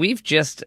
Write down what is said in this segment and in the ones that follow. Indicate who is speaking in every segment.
Speaker 1: We've just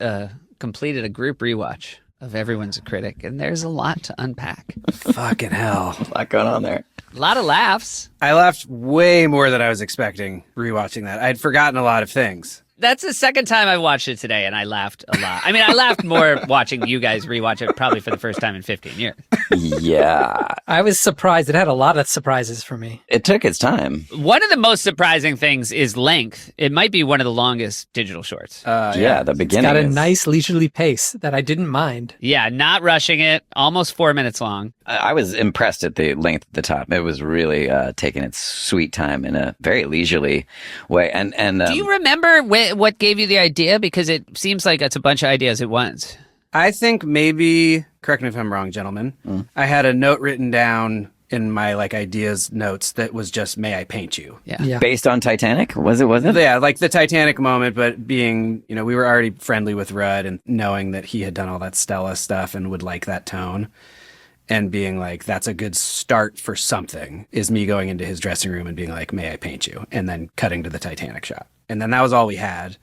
Speaker 1: completed a group rewatch of Everyone's a Critic, and there's a lot to unpack.
Speaker 2: Fucking hell.
Speaker 3: A lot going on there.
Speaker 1: A lot of laughs.
Speaker 2: I laughed way more than I was expecting rewatching that. I'd forgotten a lot of things.
Speaker 1: That's the second time I watched it today, and I laughed a lot. I mean, I laughed more watching you guys rewatch it probably for the first time in 15 years.
Speaker 3: Yeah.
Speaker 4: I was surprised. It had a lot of surprises for me.
Speaker 3: It took its time.
Speaker 1: One of the most surprising things is length. It might be one of the longest digital shorts.
Speaker 3: Yeah, the beginning
Speaker 4: It's got a
Speaker 3: is-
Speaker 4: nice leisurely pace that I didn't mind.
Speaker 1: Yeah, not rushing it. Almost 4 minutes long.
Speaker 3: I was impressed at the length at the top. It was really taking its sweet time in a very leisurely way. And
Speaker 1: Do you remember what gave you the idea? Because it seems like it's a bunch of ideas at once.
Speaker 2: I think maybe, correct me if I'm wrong, gentlemen, I had a note written down in my ideas notes that was just, may I paint you?
Speaker 1: Yeah.
Speaker 3: based on Titanic? Was it?
Speaker 2: Yeah, like the Titanic moment, but being, we were already friendly with Rudd and knowing that he had done all that Stella stuff and would like that tone. And being like, that's a good start for something, is me going into his dressing room and being like, may I paint you? And then cutting to the Titanic shot. And then that was all we had.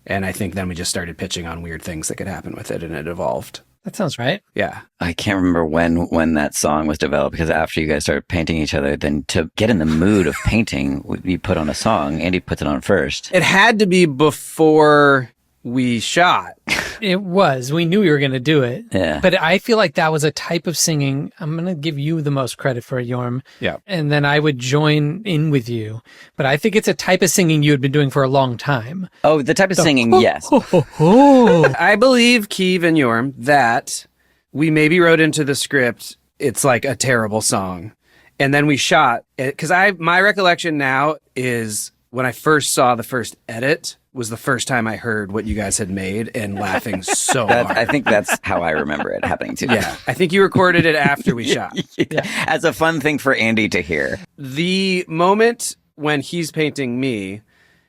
Speaker 2: And I think then we just started pitching on weird things that could happen with it, and it evolved.
Speaker 4: That sounds right.
Speaker 2: Yeah.
Speaker 3: I can't remember when that song was developed, because after you guys started painting each other, then to get in the mood of painting, you put on a song. Andy puts it on first.
Speaker 2: It had to be before we shot.
Speaker 4: It was. We knew we were going to do it.
Speaker 3: Yeah.
Speaker 4: But I feel like that was a type of singing. I'm going to give you the most credit for it, Yorm.
Speaker 2: Yeah.
Speaker 4: And then I would join in with you. But I think it's a type of singing you had been doing for a long time.
Speaker 3: Oh, the type of singing, yes.
Speaker 2: I believe, Keeve and Yorm, that we maybe wrote into the script, it's like a terrible song. And then we shot it. Because my recollection now is when I first saw the first edit was the first time I heard what you guys had made and laughing so hard.
Speaker 3: I think that's how I remember it happening too.
Speaker 2: Yeah. I think you recorded it after we shot.
Speaker 3: Yeah. As a fun thing for Andy to hear.
Speaker 2: The moment when he's painting me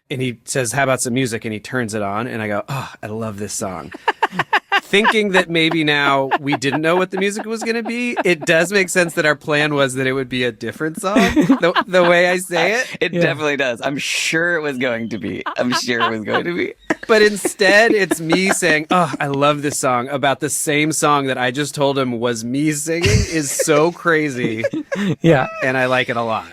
Speaker 2: and he says, how about some music? And he turns it on and I go, oh, I love this song. Thinking that maybe now we didn't know what the music was going to be, it does make sense that our plan was that it would be a different song, the way I say it.
Speaker 3: It definitely does. I'm sure it was going to be.
Speaker 2: But instead, it's me saying, oh, I love this song about the same song that I just told him was me singing is so crazy.
Speaker 4: Yeah.
Speaker 2: And I like it a lot.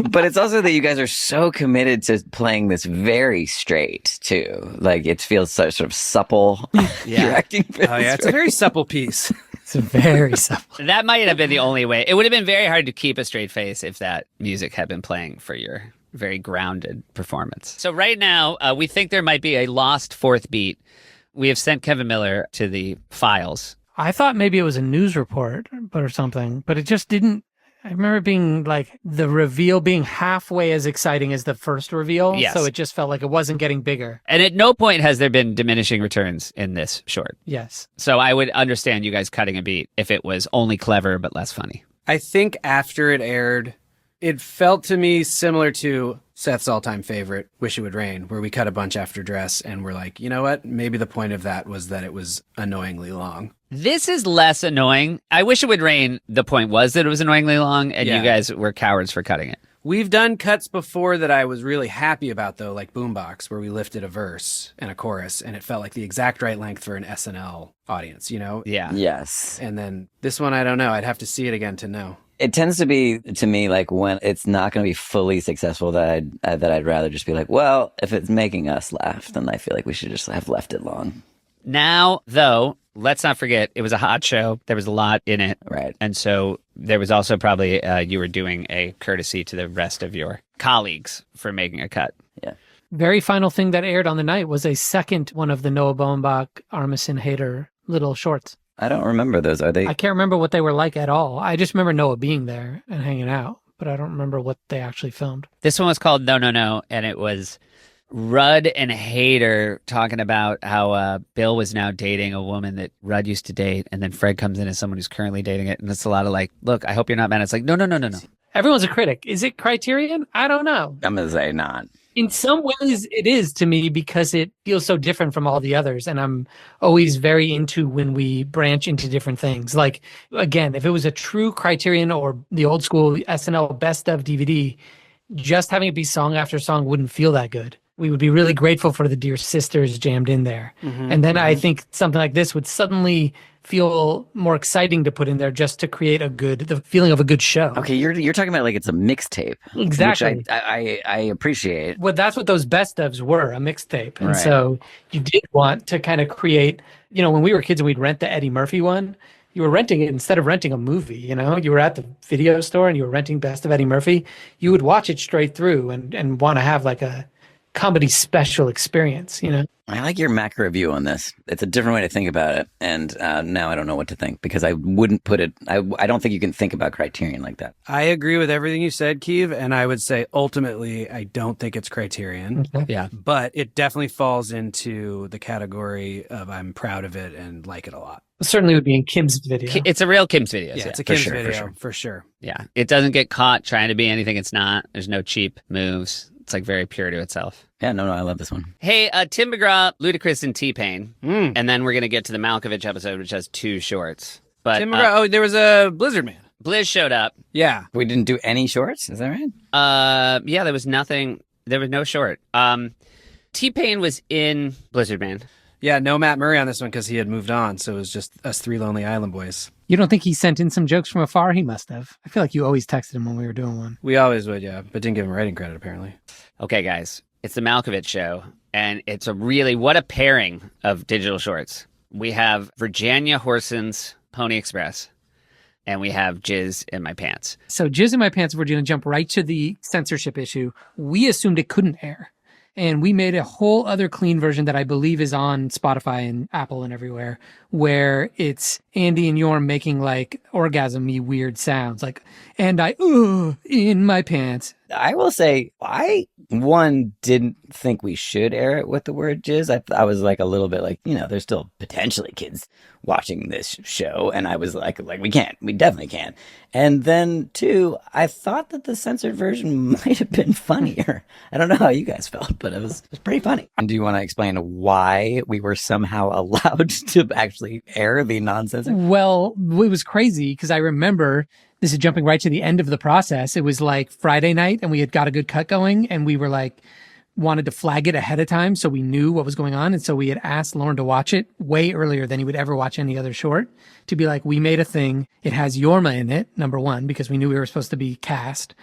Speaker 3: But it's also that you guys are so committed to playing this very straight, too. Like, it feels so sort of supple.
Speaker 1: Yeah.
Speaker 3: Your acting feels
Speaker 2: Oh, yeah, it's a very supple piece.
Speaker 4: It's very supple.
Speaker 1: That might have been the only way. It would have been very hard to keep a straight face if that music had been playing for your very grounded performance. So right now, we think there might be a lost fourth beat. We have sent Kevin Miller to the files.
Speaker 4: I thought maybe it was a news report or something, but it just didn't. I remember it being like the reveal being halfway as exciting as the first reveal.
Speaker 1: Yes.
Speaker 4: So it just felt like it wasn't getting bigger.
Speaker 1: And at no point has there been diminishing returns in this short.
Speaker 4: Yes.
Speaker 1: So I would understand you guys cutting a beat if it was only clever but less funny.
Speaker 2: I think after it aired, it felt to me similar to Seth's all-time favorite, Wish It Would Rain, where we cut a bunch after Dress and we're like, you know what? Maybe the point of that was that it was annoyingly long.
Speaker 1: This is less annoying. I Wish It Would Rain, the point was that it was annoyingly long, and you guys were cowards for cutting it.
Speaker 2: We've done cuts before that I was really happy about, though, like Boombox, where we lifted a verse and a chorus, and it felt like the exact right length for an SNL audience, you know?
Speaker 1: Yeah.
Speaker 3: Yes.
Speaker 2: And then this one, I don't know. I'd have to see it again to know.
Speaker 3: It tends to be, to me, like when it's not going to be fully successful, that I'd rather just be like, well, if it's making us laugh, then I feel like we should just have left it long.
Speaker 1: Now, though, let's not forget, it was a hot show. There was a lot in it.
Speaker 3: Right.
Speaker 1: And so there was also probably, you were doing a courtesy to the rest of your colleagues for making a cut.
Speaker 3: Yeah.
Speaker 4: Very final thing that aired on the night was a second one of the Noah Baumbach, Armisen Hater little shorts.
Speaker 3: I don't remember those. Are they?
Speaker 4: I can't remember what they were like at all. I just remember Noah being there and hanging out, but I don't remember what they actually filmed.
Speaker 1: This one was called No, No, No, and it was Rudd and Hader talking about how Bill was now dating a woman that Rudd used to date, and then Fred comes in as someone who's currently dating it, and it's a lot of like, look, I hope you're not mad. It's like, no, no, no, no, no.
Speaker 4: Everyone's a critic. Is it Criterion? I don't know.
Speaker 3: I'm going to say not.
Speaker 4: In some ways, it is to me because it feels so different from all the others. And I'm always very into when we branch into different things. Like, again, if it was a true Criterion or the old school SNL best of DVD, just having it be song after song wouldn't feel that good. we would be really grateful for the Dear Sisters jammed in there. And then I think something like this would suddenly feel more exciting to put in there just to create the feeling of a good show.
Speaker 3: Okay, you're talking about like it's a mixtape.
Speaker 4: Exactly.
Speaker 3: Which I appreciate.
Speaker 4: Well, that's what those best ofs were, a mixtape. And
Speaker 3: Right.
Speaker 4: so you did want to kind of create, when we were kids and we'd rent the Eddie Murphy one, you were renting it instead of renting a movie, you were at the video store and you were renting Best of Eddie Murphy. You would watch it straight through and want to have like a comedy special experience,
Speaker 3: I like your macro review on this. It's a different way to think about it. And now I don't know what to think because I wouldn't put it, I don't think you can think about Criterion like that.
Speaker 2: I agree with everything you said, Keeve, and I would say ultimately I don't think it's Criterion.
Speaker 4: Okay.
Speaker 1: Yeah.
Speaker 2: But it definitely falls into the category of I'm proud of it and like it a lot.
Speaker 4: Certainly would be in Kim's video.
Speaker 1: It's a real Kim's video.
Speaker 2: Yeah, it's a
Speaker 3: for
Speaker 2: Kim's
Speaker 3: sure, for
Speaker 2: video,
Speaker 3: sure.
Speaker 2: for sure.
Speaker 1: Yeah. It doesn't get caught trying to be anything it's not. There's no cheap moves. It's like very pure to itself.
Speaker 3: Yeah, no, I love this one.
Speaker 1: Hey, Tim McGraw, Ludacris, and T-Pain. And then we're going to get to the Malkovich episode, which has 2 shorts. But
Speaker 2: Tim McGraw, there was a Blizzard Man.
Speaker 1: Blizz showed up.
Speaker 2: Yeah.
Speaker 3: We didn't do any shorts, is that right?
Speaker 1: Yeah, there was nothing. There was no short. T-Pain was in Blizzard Man.
Speaker 2: Yeah, no Matt Murray on this one because he had moved on. So it was just us 3 Lonely Island boys.
Speaker 4: You don't think he sent in some jokes from afar? He must have. I feel like you always texted him when we were doing one.
Speaker 2: We always would, yeah, but didn't give him writing credit apparently.
Speaker 1: Okay, guys, it's the Malkovich show, and it's what a pairing of digital shorts. We have Virginia Horson's Pony Express, and we have Jizz in My Pants.
Speaker 4: So Jizz in My Pants, we're going to jump right to the censorship issue. We assumed it couldn't air. And we made a whole other clean version that I believe is on Spotify and Apple and everywhere, where it's Andy and Yorm making like orgasm-y weird sounds, like, and I, in my pants.
Speaker 3: I will say, I, didn't think we should air it with the word jizz. I was like a little bit like, there's still potentially kids watching this show. And I was like, we definitely can't. And then 2, I thought that the censored version might have been funnier. I don't know how you guys felt, but it was pretty funny. And do you want to explain why we were somehow allowed to actually air the non-censored?
Speaker 4: Well, it was crazy because I remember, this is jumping right to the end of the process. It was like Friday night and we had got a good cut going and we were like, wanted to flag it ahead of time so we knew what was going on. And so we had asked Lauren to watch it way earlier than he would ever watch any other short, to be like, we made a thing. It has Yorma in it, number 1, because we knew we were supposed to be cast.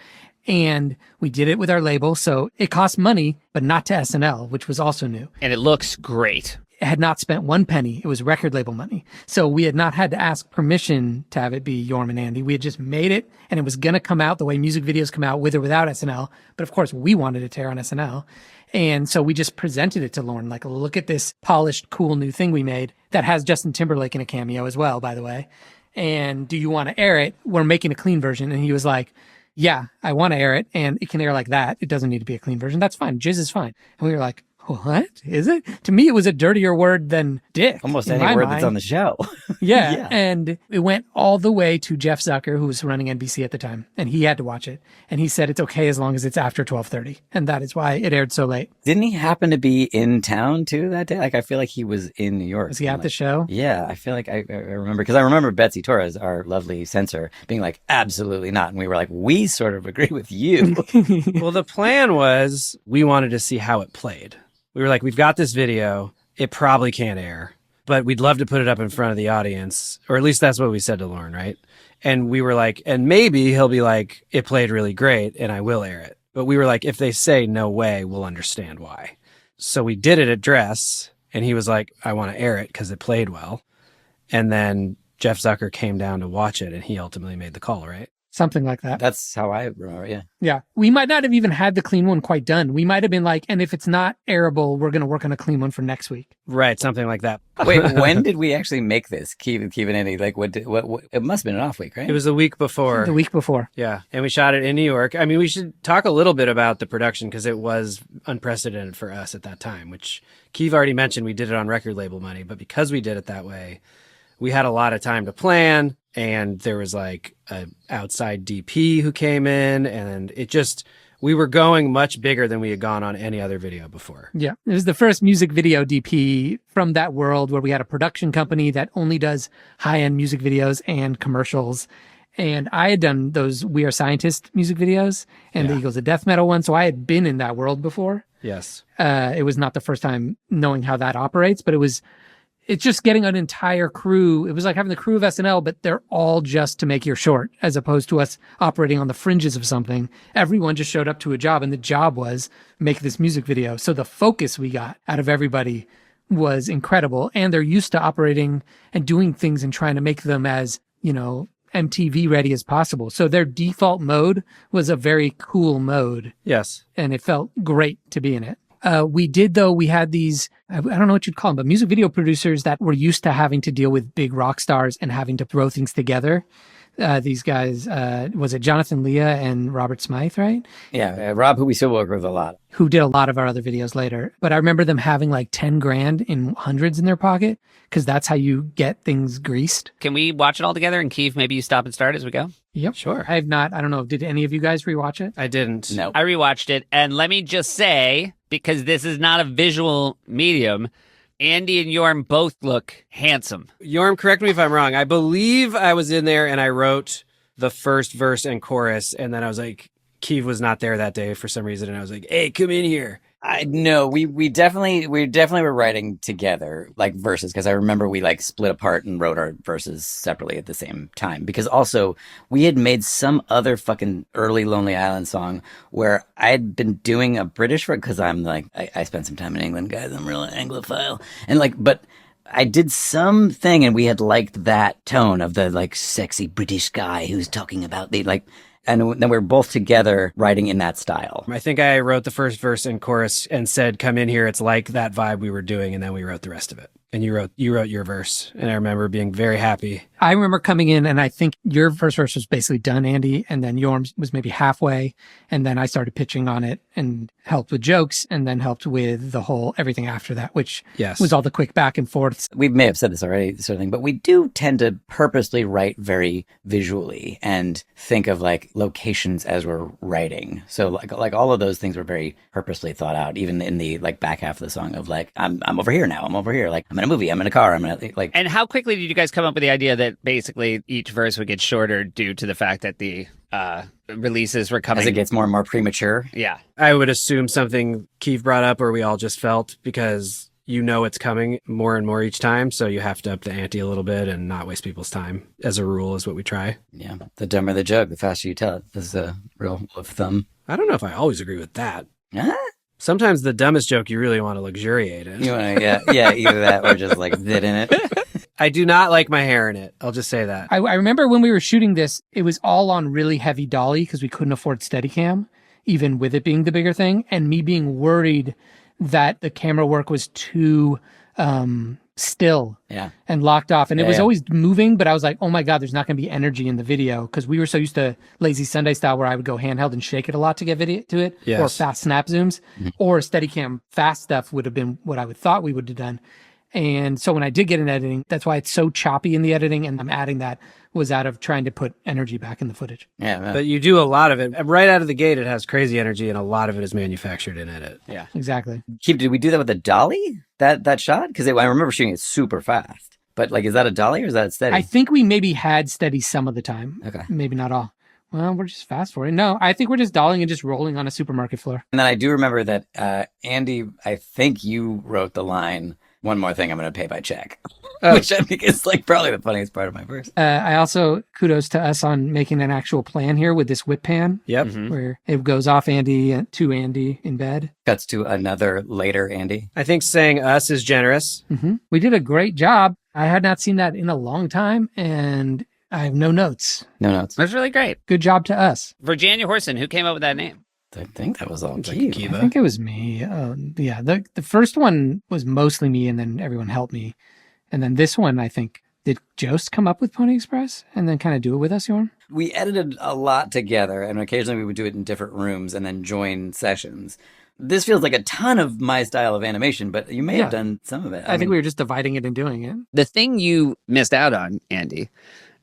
Speaker 4: And we did it with our label. So it cost money, but not to SNL, which was also new.
Speaker 1: And it looks great.
Speaker 4: Had not spent 1 penny. It was record label money. So we had not had to ask permission to have it be Yorm and Andy. We had just made it and it was going to come out the way music videos come out with or without SNL. But of course we wanted it to air on SNL. And so we just presented it to Lauren, like, look at this polished, cool new thing we made that has Justin Timberlake in a cameo as well, by the way. And do you want to air it? We're making a clean version. And he was like, yeah, I want to air it. And it can air like that. It doesn't need to be a clean version. That's fine. Jizz is fine. And we were like, what is it? To me, it was a dirtier word than dick.
Speaker 3: Almost any word that's on the show.
Speaker 4: Yeah.
Speaker 3: Yeah.
Speaker 4: And it went all the way to Jeff Zucker, who was running NBC at the time, and he had to watch it. And he said it's okay as long as it's after 12:30. And that is why it aired so late.
Speaker 3: Didn't he happen to be in town too that day? Like, I feel like he was in New York.
Speaker 4: Was he at the show?
Speaker 3: Yeah, I feel like I remember, because I remember Betsy Torres, our lovely censor, being like, absolutely not. And we were like, we sort of agree with you.
Speaker 2: Well, the plan was we wanted to see how it played. We were like, we've got this video. It probably can't air, but we'd love to put it up in front of the audience, or at least that's what we said to Lauren, right? And we were like, and maybe he'll be like, it played really great and I will air it. But we were like, if they say no way, we'll understand why. So we did it at Dress and he was like, I want to air it because it played well. And then Jeff Zucker came down to watch it and he ultimately made the call, right?
Speaker 4: Something like that.
Speaker 3: That's how I remember, yeah.
Speaker 4: Yeah. We might not have even had the clean one quite done. We might have been like, and if it's not airable, we're going to work on a clean one for next week.
Speaker 2: Right, something like that.
Speaker 3: Wait, when did we actually make this? Keeve and Andy, like, what, it must have been an off week, right?
Speaker 2: It was the week before.
Speaker 4: The week before.
Speaker 2: Yeah, and we shot it in New York. I mean, we should talk a little bit about the production because it was unprecedented for us at that time, which Keeve already mentioned. We did it on record label money, but because we did it that way, we had a lot of time to plan, and there was like an outside DP who came in, and we were going much bigger than we had gone on any other video before.
Speaker 4: Yeah. It was the first music video DP from that world where we had a production company that only does high-end music videos and commercials. And I had done those We Are Scientists music videos and the Eagles of Death Metal one. So I had been in that world before.
Speaker 2: Yes.
Speaker 4: It was not the first time knowing how that operates, but it's just getting an entire crew. It was like having the crew of SNL, but they're all just to make your short, as opposed to us operating on the fringes of something. Everyone just showed up to a job, and the job was make this music video. So the focus we got out of everybody was incredible. And they're used to operating and doing things and trying to make them as, MTV ready as possible. So their default mode was a very cool mode.
Speaker 2: Yes.
Speaker 4: And it felt great to be in it. We had these, I don't know what you'd call them, but music video producers that were used to having to deal with big rock stars and having to throw things together. These guys, was it Jonathan Leah and Robert Smythe, right?
Speaker 3: Yeah, Rob, who we still work with a lot.
Speaker 4: Who did a lot of our other videos later. But I remember them having like 10 grand in hundreds in their pocket, because that's how you get things greased.
Speaker 1: Can we watch it all together? And Keith, maybe you stop and start as we go?
Speaker 4: Yep.
Speaker 2: Sure.
Speaker 4: I don't know. Did any of you guys rewatch it?
Speaker 2: I didn't.
Speaker 3: No.
Speaker 1: I rewatched it, and let me just say, because this is not a visual medium, Andy and Yorm both look handsome.
Speaker 2: Yorm, correct me if I'm wrong. I believe I was in there and I wrote the first verse and chorus, and then I was like, Keith was not there that day for some reason, and I was like, hey, come in here.
Speaker 3: No, we definitely were writing together, like verses, because I remember we like split apart and wrote our verses separately at the same time, because also we had made some other fucking early Lonely Island song where I had been doing a British version, because I'm like, I spent some time in England, guys, I'm real Anglophile, and like, but I did something and we had liked that tone of the like sexy British guy who's talking about the like, and then we were both together writing in that style.
Speaker 2: I think I wrote the first verse and chorus and said, come in here. It's like that vibe we were doing. And then we wrote the rest of it. And you wrote your verse. And I remember being very happy.
Speaker 4: I remember coming in, and I think your first verse was basically done, Andy, and then Yorm's was maybe halfway, and then I started pitching on it and helped with jokes, and then helped with the whole everything after that, which was all the quick back and forths.
Speaker 3: We may have said this already, sort of thing, but we do tend to purposely write very visually and think of like locations as we're writing. So like all of those things were very purposely thought out, even in the like back half of the song of like, I'm over here now, I'm over here, like I'm in a movie, I'm in a car, I'm in a, like.
Speaker 1: And how quickly did you guys come up with the idea that basically each verse would get shorter due to the fact that the releases were coming?
Speaker 3: As it gets more and more premature?
Speaker 1: Yeah.
Speaker 2: I would assume something Keith brought up or we all just felt, because it's coming more and more each time. So you have to up the ante a little bit and not waste people's time. As a rule is what we try.
Speaker 3: Yeah. The dumber the joke, the faster you tell it. This is a real rule of thumb.
Speaker 2: I don't know if I always agree with that.
Speaker 3: Huh?
Speaker 2: Sometimes the dumbest joke you really want to luxuriate in.
Speaker 3: You want to, yeah, either that or just like zit in it.
Speaker 2: I do not like my hair in it. I'll just say that.
Speaker 4: I remember when we were shooting this, it was all on really heavy dolly because we couldn't afford Steadicam, even with it being the bigger thing, and me being worried that the camera work was too still and locked off. And it was always moving, but I was like, oh my God, there's not going to be energy in the video, because we were so used to Lazy Sunday style where I would go handheld and shake it a lot to get video to it, or fast snap zooms, or Steadicam fast stuff would have been what I would thought we would have done. And so when I did get in editing, that's why it's so choppy in the editing, and I'm adding that was out of trying to put energy back in the footage.
Speaker 3: Yeah, man.
Speaker 2: But you do a lot of it. Right out of the gate, it has crazy energy, and a lot of it is manufactured in edit.
Speaker 1: Yeah.
Speaker 4: Exactly.
Speaker 3: Keith, did we do that with a dolly? That shot? Because I remember shooting it super fast. But like, is that a dolly or is that steady?
Speaker 4: I think we maybe had steady some of the time.
Speaker 3: Okay.
Speaker 4: Maybe not all. Well, we're just fast forwarding. No, I think we're just dollying and just rolling on a supermarket floor.
Speaker 3: And then I do remember that Andy, I think you wrote the line, one more thing, I'm going to pay by check. Which I think is like probably the funniest part of my verse.
Speaker 4: I also, kudos to us on making an actual plan here with this whip pan.
Speaker 2: Yep.
Speaker 4: Where it goes off Andy to Andy in bed.
Speaker 3: Cuts to another later Andy.
Speaker 2: I think saying us is generous.
Speaker 4: We did a great job. I had not seen that in a long time, and I have no notes.
Speaker 3: No notes.
Speaker 1: That's really great.
Speaker 4: Good job to us.
Speaker 1: Virginia Horson, who came up with that name?
Speaker 3: I think that was all
Speaker 2: Like
Speaker 3: Keith.
Speaker 2: Kiva.
Speaker 4: I think it was me. Yeah, the first one was mostly me, and then everyone helped me. And then this one, I think, did Jost come up with Pony Express and then kind of do it with us, Yorm?
Speaker 3: We edited a lot together, and occasionally we would do it in different rooms and then join sessions. This feels like a ton of my style of animation, but you may have done some of it.
Speaker 4: I think we were just dividing it and doing it.
Speaker 1: The thing you missed out on, Andy,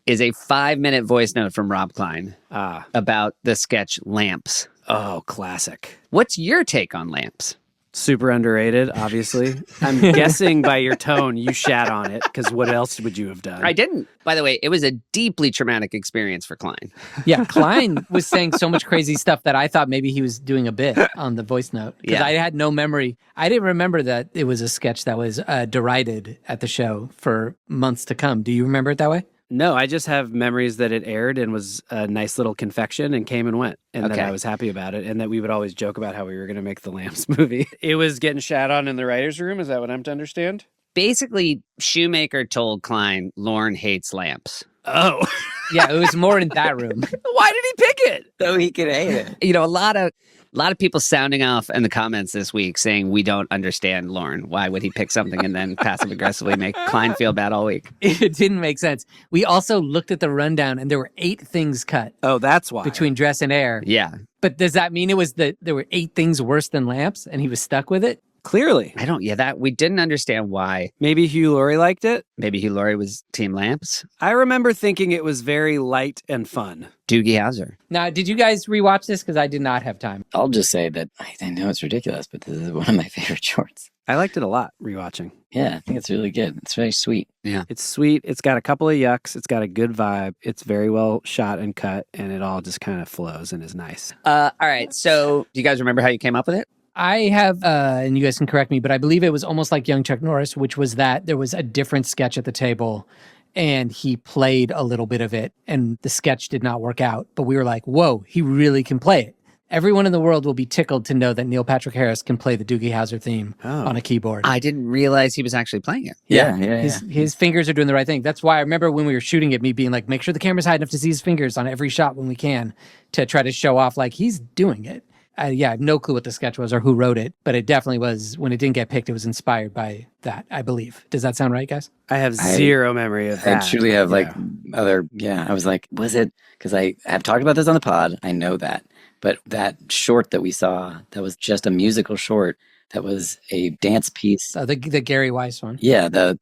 Speaker 1: is a 5-minute voice note from Rob Klein about the sketch Lamps.
Speaker 2: Oh, classic.
Speaker 1: What's your take on Lamps?
Speaker 2: Super underrated, obviously. I'm guessing by your tone you shat on it, because what else would you have done?
Speaker 1: I didn't. By the way, it was a deeply traumatic experience for Klein.
Speaker 4: Yeah, Klein was saying so much crazy stuff that I thought maybe he was doing a bit on the voice note. Because I had no memory. I didn't remember that it was a sketch that was derided at the show for months to come. Do you remember it that way?
Speaker 2: No, I just have memories that it aired and was a nice little confection and came and went. And that I was happy about it. And that we would always joke about how we were going to make the Lamps movie. It was getting shat on in the writer's room. Is that what I'm to understand?
Speaker 1: Basically, Shoemaker told Klein, Lorne hates lamps.
Speaker 2: Oh.
Speaker 4: Yeah, it was more in that room.
Speaker 2: Why did he pick it?
Speaker 3: So he could hate it.
Speaker 1: You know, a lot of people sounding off in the comments this week saying we don't understand Lorne. Why would he pick something and then passive aggressively make Klein feel bad all week?
Speaker 4: It didn't make sense. We also looked at the rundown and there were 8 things cut.
Speaker 2: Oh, that's why.
Speaker 4: Between dress and air.
Speaker 1: Yeah.
Speaker 4: But does that mean it was that there were 8 things worse than lamps and he was stuck with it?
Speaker 2: Clearly.
Speaker 1: That we didn't understand why.
Speaker 2: Maybe Hugh Laurie liked it.
Speaker 1: Maybe Hugh Laurie was Team Lamps.
Speaker 2: I remember thinking it was very light and fun.
Speaker 1: Doogie Howser.
Speaker 4: Now, did you guys rewatch this? Because I did not have time.
Speaker 3: I'll just say that I know it's ridiculous, but this is one of my favorite shorts.
Speaker 2: I liked it a lot rewatching.
Speaker 3: Yeah, I think it's really good. It's very sweet.
Speaker 1: Yeah.
Speaker 2: It's sweet. It's got a couple of yucks. It's got a good vibe. It's very well shot and cut, and it all just kind of flows and is nice.
Speaker 1: All right. So do you guys remember how you came up with it?
Speaker 4: I have, and you guys can correct me, but I believe it was almost like Young Chuck Norris, which was that there was a different sketch at the table and he played a little bit of it and the sketch did not work out. But we were like, whoa, he really can play it. Everyone in the world will be tickled to know that Neil Patrick Harris can play the Doogie Howser theme on a keyboard.
Speaker 1: I didn't realize he was actually playing it.
Speaker 3: Yeah.
Speaker 4: His fingers are doing the right thing. That's why I remember when we were shooting it, me being like, make sure the camera's high enough to see his fingers on every shot when we can to try to show off like he's doing it. I have no clue what the sketch was or who wrote it, but it definitely was, when it didn't get picked, it was inspired by that, I believe. Does that sound right, guys?
Speaker 2: I have zero memory of that.
Speaker 3: I truly have I was like, was it? Because I have talked about this on the pod. I know that. But that short that we saw, that was just a musical short. That was a dance piece.
Speaker 4: The Gary Weiss one.
Speaker 3: Yeah, the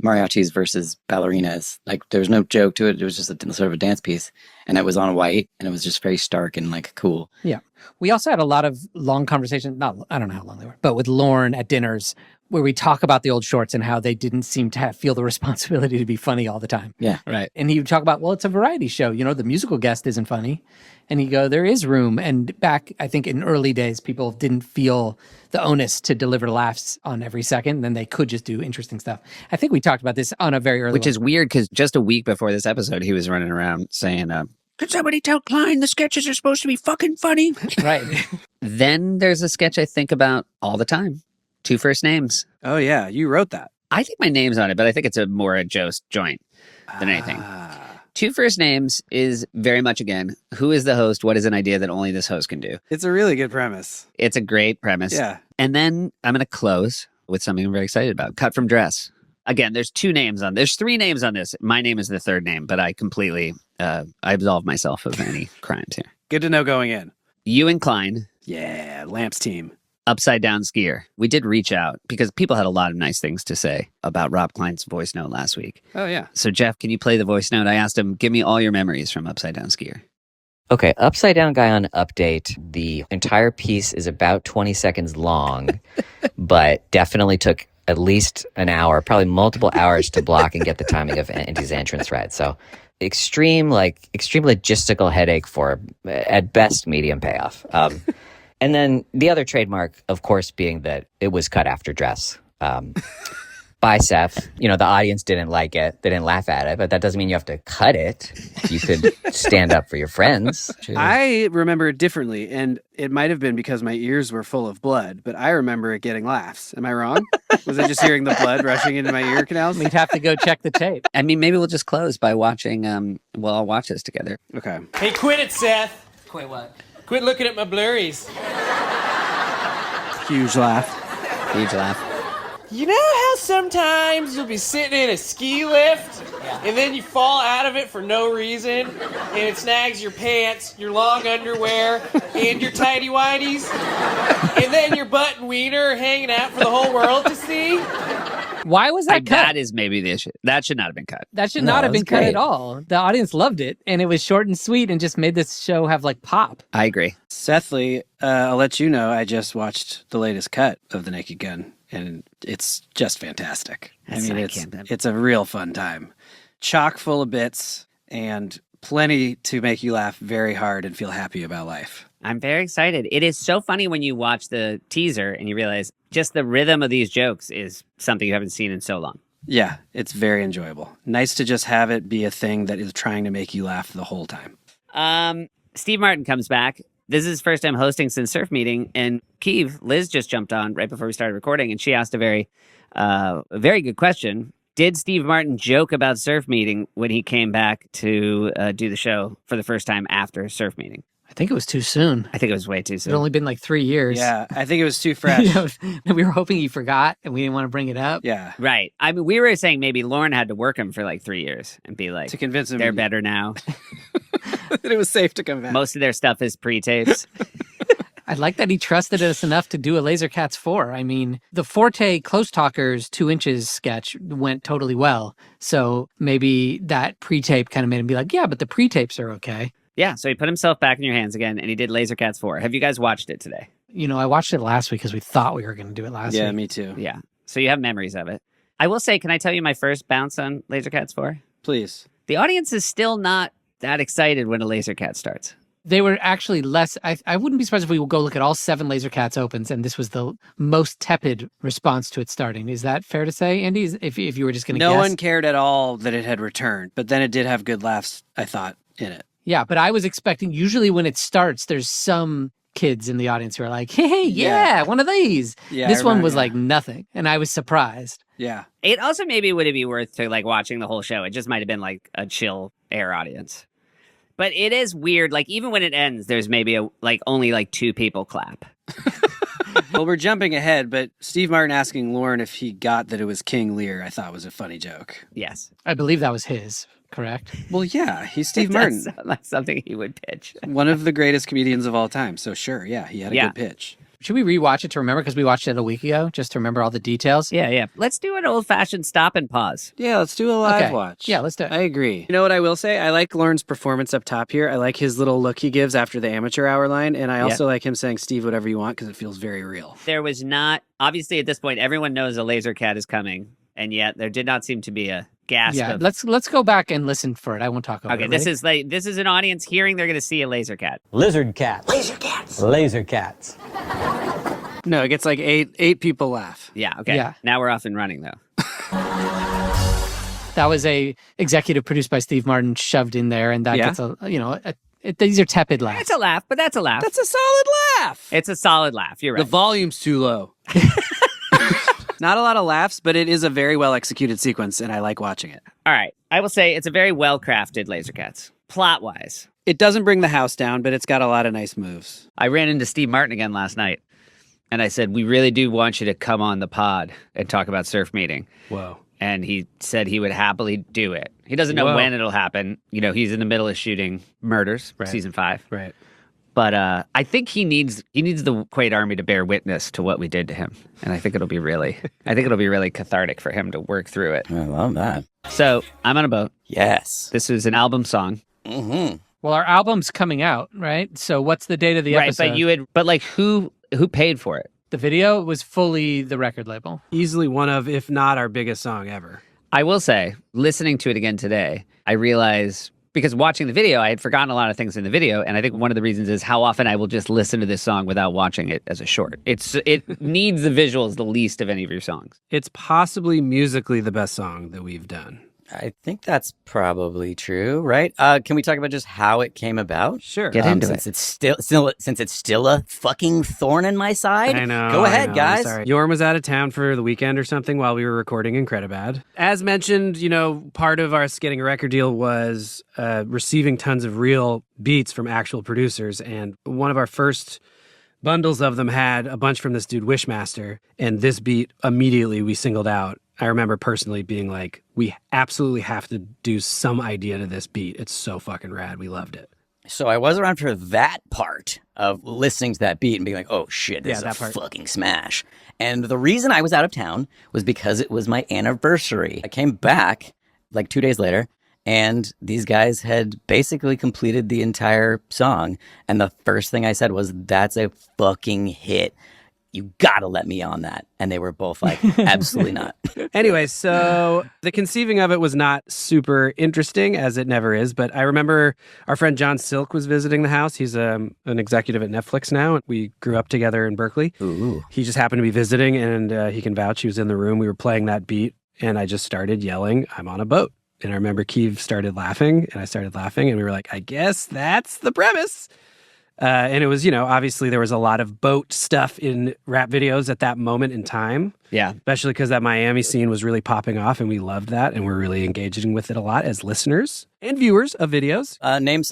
Speaker 3: mariachis versus ballerinas. Like, there was no joke to it. It was just a sort of a dance piece. And it was on white, and it was just very stark and, like, cool.
Speaker 4: Yeah. We also had a lot of long conversations, I don't know how long they were, but with Lorne at dinners, where we talk about the old shorts and how they didn't seem to feel the responsibility to be funny all the time.
Speaker 3: Yeah.
Speaker 1: Right.
Speaker 4: And he would talk about, well, it's a variety show. You know, the musical guest isn't funny. And he'd go, there is room. And back, I think in early days, people didn't feel the onus to deliver laughs on every second. Then they could just do interesting stuff. I think we talked about this on a very early
Speaker 1: Which is weird because just a week before this episode, he was running around saying, could somebody tell Klein the sketches are supposed to be fucking funny?
Speaker 4: Right.
Speaker 1: Then there's a sketch I think about all the time. 2 first names.
Speaker 2: Oh, yeah. You wrote that.
Speaker 1: I think my name's on it, but I think it's more a joint than anything. 2 first names is very much, again, who is the host? What is an idea that only this host can do?
Speaker 2: It's a really good premise.
Speaker 1: It's a great premise.
Speaker 2: Yeah.
Speaker 1: And then I'm going to close with something I'm very excited about. Cut from Dress. Again, there's 2 names on there's 3 names on this. My name is the 3rd name, but I completely I absolve myself of any crimes here.
Speaker 2: Good to know going in.
Speaker 1: You and Klein.
Speaker 2: Yeah, Lamps team.
Speaker 1: Upside Down Skier. We did reach out because people had a lot of nice things to say about Rob Klein's voice note last week.
Speaker 2: Oh, yeah.
Speaker 1: So, Jeff, can you play the voice note? I asked him, give me all your memories from Upside Down Skier.
Speaker 5: Okay, Upside Down Guy on Update. The entire piece is about 20 seconds long, but definitely took at least an hour, probably multiple hours to block and get the timing of Andy's entrance right. So extreme logistical headache for, at best, medium payoff. And then the other trademark, of course, being that it was cut after dress. By Seth, the audience didn't like it. They didn't laugh at it, but that doesn't mean you have to cut it. You could stand up for your friends.
Speaker 2: I remember it differently, and it might have been because my ears were full of blood, but I remember it getting laughs. Am I wrong? Was I just hearing the blood rushing into my ear canals?
Speaker 4: We'd have to go check the tape.
Speaker 1: I mean, maybe we'll just close by watching, we'll all watch this together.
Speaker 2: Okay.
Speaker 6: Hey, quit it, Seth.
Speaker 4: Quit what?
Speaker 6: Quit looking at my blurries.
Speaker 2: Huge laugh.
Speaker 1: Huge laugh.
Speaker 6: You know how sometimes you'll be sitting in a ski lift and then you fall out of it for no reason and it snags your pants, your long underwear, and your tighty whities, and then your butt and wiener are hanging out for the whole world to see?
Speaker 4: Why was that cut?
Speaker 1: That is maybe the issue. That should not have been cut.
Speaker 4: That should
Speaker 3: No,
Speaker 4: not have
Speaker 3: it was
Speaker 4: been cut
Speaker 3: great.
Speaker 4: at all. The audience loved it, and it was short and sweet and just made this show have like pop.
Speaker 1: I agree.
Speaker 2: Sethly, I'll let you know, I just watched the latest cut of The Naked Gun, and it's just fantastic. It's a real fun time. Chock full of bits and plenty to make you laugh very hard and feel happy about life.
Speaker 1: I'm very excited. It is so funny when you watch the teaser and you realize just the rhythm of these jokes is something you haven't seen in so long.
Speaker 2: Yeah, it's very enjoyable. Nice to just have it be a thing that is trying to make you laugh the whole time.
Speaker 1: Steve Martin comes back. This is his first time hosting since Surf Meeting. And Keeve, Liz just jumped on right before we started recording, and she asked a very good question. Did Steve Martin joke about Surf Meeting when he came back to do the show for the first time after Surf Meeting?
Speaker 4: I think it was too soon.
Speaker 1: I think it was way too
Speaker 4: It
Speaker 1: soon.
Speaker 4: had only been like 3 years.
Speaker 2: Yeah, I think it was too fresh.
Speaker 4: We were hoping he forgot, and we didn't want to bring it up.
Speaker 2: Yeah,
Speaker 1: Right. I mean, we were saying maybe Lauren had to work him for like 3 years and be like,
Speaker 2: to convince him
Speaker 1: they're better now.
Speaker 2: that it was safe to come back.
Speaker 1: Most of their stuff is pre-tapes.
Speaker 4: I like that he trusted us enough to do a Laser Cats 4. I mean, the Forte Close Talkers 2 inches sketch went totally well. So maybe that pre-tape kind of made him be like, yeah, but the pre-tapes are okay.
Speaker 1: Yeah, so he put himself back in your hands again, and he did Laser Cats 4. Have you guys watched it today?
Speaker 4: You know, I watched it last week because we thought we were going to do it last
Speaker 2: Yeah,
Speaker 4: week.
Speaker 2: me too.
Speaker 1: Yeah. So you have memories of it. I will say, can I tell you my first bounce on Laser Cats 4?
Speaker 2: Please.
Speaker 1: The audience is still not that excited when a Laser Cat starts.
Speaker 4: They were actually less. I wouldn't be surprised if we would go look at all 7 Laser Cats opens, and this was the most tepid response to it starting. Is that fair to say, Andy? If you were just going to guess?
Speaker 2: No one cared at all that it had returned, but then it did have good laughs, I thought, in it.
Speaker 4: Yeah, but I was expecting, usually when it starts, there's some kids in the audience who are like, hey, yeah, one of these.
Speaker 2: Yeah,
Speaker 4: This
Speaker 2: I
Speaker 4: one
Speaker 2: remember,
Speaker 4: was
Speaker 2: yeah.
Speaker 4: like nothing, and I was surprised.
Speaker 2: Yeah.
Speaker 1: It also maybe would it be worth to like watching the whole show. It just might have been like a chill air audience. But it is weird. Like even when it ends, there's maybe only like 2 people clap.
Speaker 2: Well, we're jumping ahead, but Steve Martin asking Lauren if he got that it was King Lear, I thought was a funny joke.
Speaker 1: Yes.
Speaker 4: I believe that was his, correct?
Speaker 2: Well, yeah, he's Steve
Speaker 1: It
Speaker 2: Martin,
Speaker 1: does sound like something he would pitch.
Speaker 2: one of the greatest comedians of all time. So sure, yeah, he had a
Speaker 1: Yeah.
Speaker 2: good pitch.
Speaker 4: Should we rewatch it to remember? Because we watched it a week ago, just to remember all the details.
Speaker 1: Yeah. Let's do an old-fashioned stop and pause.
Speaker 2: Yeah, let's do a live
Speaker 4: Okay.
Speaker 2: watch.
Speaker 4: Yeah, let's do it.
Speaker 2: I agree. You know what I will say? I like Lauren's performance up top here. I like his little look he gives after the amateur hour line. And I also like him saying, Steve, whatever you want, because it feels very real.
Speaker 1: There was not, obviously at this point, everyone knows a Laser Cat is coming. And yet there did not seem to be a gasp
Speaker 4: Yeah,
Speaker 1: of,
Speaker 4: let's go back and listen for it. I won't talk over
Speaker 1: okay,
Speaker 4: it.
Speaker 1: this
Speaker 4: Ready?
Speaker 1: is an audience hearing they're going to see a Laser Cat.
Speaker 7: Lizard cats. Laser cats. Laser cats.
Speaker 2: No, it gets like eight people laugh.
Speaker 1: Yeah, okay.
Speaker 4: Yeah.
Speaker 1: Now we're off and running, though.
Speaker 4: That was a executive produced by Steve Martin shoved in there, and that
Speaker 2: Yeah.
Speaker 4: gets these are tepid laughs.
Speaker 1: It's a laugh, but that's a laugh.
Speaker 2: That's a solid laugh.
Speaker 1: It's a solid laugh. You're
Speaker 2: The
Speaker 1: right.
Speaker 2: volume's too low. Not a lot of laughs, but it is a very well executed sequence, and I like watching it.
Speaker 1: All right. I will say it's a very well-crafted Laser Cats, plot-wise.
Speaker 2: It doesn't bring the house down, but it's got a lot of nice moves.
Speaker 1: I ran into Steve Martin again last night, and I said, we really do want you to come on the pod and talk about Surf Meeting.
Speaker 2: Whoa.
Speaker 1: And he said he would happily do it. He doesn't know
Speaker 2: Whoa.
Speaker 1: when it'll happen. You know, he's in the middle of shooting Murders,
Speaker 2: Right.
Speaker 1: season 5.
Speaker 2: Right.
Speaker 1: But I think he needs the Quaid Army to bear witness to what we did to him. And I think it'll be really cathartic for him to work through it.
Speaker 3: I love that.
Speaker 1: So I'm on a boat.
Speaker 3: Yes.
Speaker 1: This is an album song.
Speaker 3: Mm-hmm.
Speaker 4: Well, our album's coming out, right? So what's the date of the
Speaker 1: Right,
Speaker 4: episode?
Speaker 1: but like who paid for it?
Speaker 4: The video was fully the record label.
Speaker 2: Easily one of, if not our biggest song ever.
Speaker 1: I will say, listening to it again today, I realize, because watching the video, I had forgotten a lot of things in the video, and I think one of the reasons is how often I will just listen to this song without watching it as a short. It needs the visuals the least of any of your songs.
Speaker 2: It's possibly musically the best song that we've done.
Speaker 3: I think that's probably true, right? Can we talk about just how it came about?
Speaker 2: Sure.
Speaker 1: Get into
Speaker 3: since it's still a fucking thorn in my side.
Speaker 2: I know.
Speaker 3: Go
Speaker 2: I
Speaker 3: ahead,
Speaker 2: know,
Speaker 3: guys.
Speaker 2: Sorry. Yorm was out of town for the weekend or something while we were recording Incredibad. As mentioned, part of us getting a record deal was receiving tons of real beats from actual producers. And one of our first bundles of them had a bunch from this dude, Wishmaster. And this beat, immediately we singled out. I remember personally being like, we absolutely have to do some idea to this beat. It's so fucking rad. We loved it.
Speaker 3: So I was around for that part of listening to that beat and being like, oh shit, this is a fucking smash. And the reason I was out of town was because it was my anniversary. I came back like 2 days later, and these guys had basically completed the entire song. And the first thing I said was, that's a fucking hit. You gotta let me on that. And they were both like, absolutely not.
Speaker 2: Anyway, so the conceiving of it was not super interesting, as it never is. But I remember our friend John Silk was visiting the house. He's an executive at Netflix now. We grew up together in Berkeley.
Speaker 3: Ooh.
Speaker 2: He just happened to be visiting, and he can vouch. He was in the room. We were playing that beat, and I just started yelling, I'm on a boat. And I remember Keeve started laughing, and I started laughing, and we were like, I guess that's the premise. And it was, obviously there was a lot of boat stuff in rap videos at that moment in time.
Speaker 1: Yeah.
Speaker 2: Especially because that Miami scene was really popping off, and we loved that, and we're really engaging with it a lot as listeners and viewers of videos.
Speaker 3: Name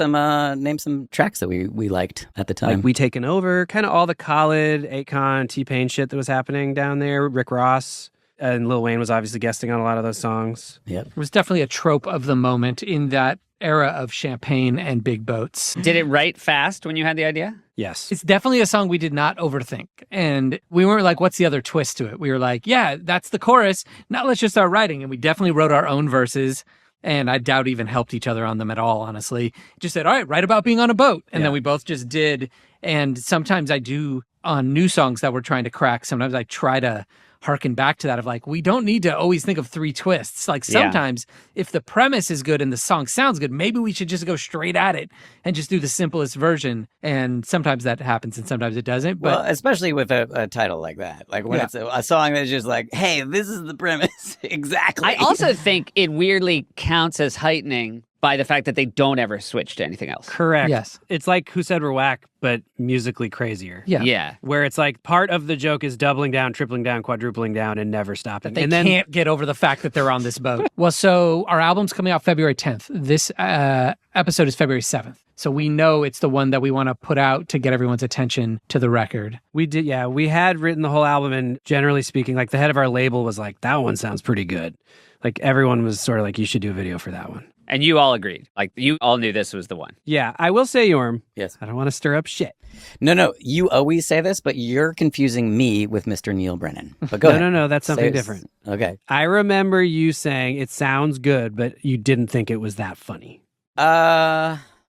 Speaker 3: some tracks that we liked at the time.
Speaker 2: Like We Taken Over, kind of all the Khaled, Akon, T-Pain shit that was happening down there. Rick Ross. And Lil Wayne was obviously guesting on a lot of those songs.
Speaker 3: Yep.
Speaker 4: It was definitely a trope of the moment in that era of champagne and big boats.
Speaker 1: Did it write fast when you had the idea?
Speaker 2: Yes.
Speaker 4: It's definitely a song we did not overthink. And we weren't like, what's the other twist to it? We were like, yeah, that's the chorus. Now let's just start writing. And we definitely wrote our own verses. And I doubt even helped each other on them at all, honestly. Just said, all right, write about being on a boat. And then we both just did. And sometimes I do on new songs that we're trying to crack. Sometimes I try to harken back to that of like, we don't need to always think of three twists. Like sometimes if the premise is good and the song sounds good, maybe we should just go straight at it and just do the simplest version. And sometimes that happens and sometimes it doesn't. But
Speaker 3: well, especially with a title like that. Like when it's a song that's just like, hey, this is the premise. Exactly.
Speaker 1: I also think it weirdly counts as heightening by the fact that they don't ever switch to anything else.
Speaker 2: Correct.
Speaker 4: Yes.
Speaker 2: It's like Who Said We're Whack, but musically crazier.
Speaker 4: Yeah.
Speaker 1: Yeah.
Speaker 2: Where it's like part of the joke is doubling down, tripling down, quadrupling down, and never stopping.
Speaker 4: They
Speaker 2: and then
Speaker 4: can't get over the fact that they're on this boat. Well, so our album's coming out February 10th. This episode is February 7th. So we know it's the one that we want to put out to get everyone's attention to the record.
Speaker 2: We did, yeah. We had written the whole album, and generally speaking, like the head of our label was like, that one sounds pretty good. Like everyone was sort of like, you should do a video for that one.
Speaker 1: And you all agreed. Like you all knew this was the one.
Speaker 2: Yeah, I will say, Yorm.
Speaker 3: Yes.
Speaker 2: I don't want to stir up shit.
Speaker 3: No, you always say this, but you're confusing me with Mr. Neil Brennan. But go ahead.
Speaker 2: No, that's something different.
Speaker 3: Okay.
Speaker 2: I remember you saying it sounds good, but you didn't think it was that funny.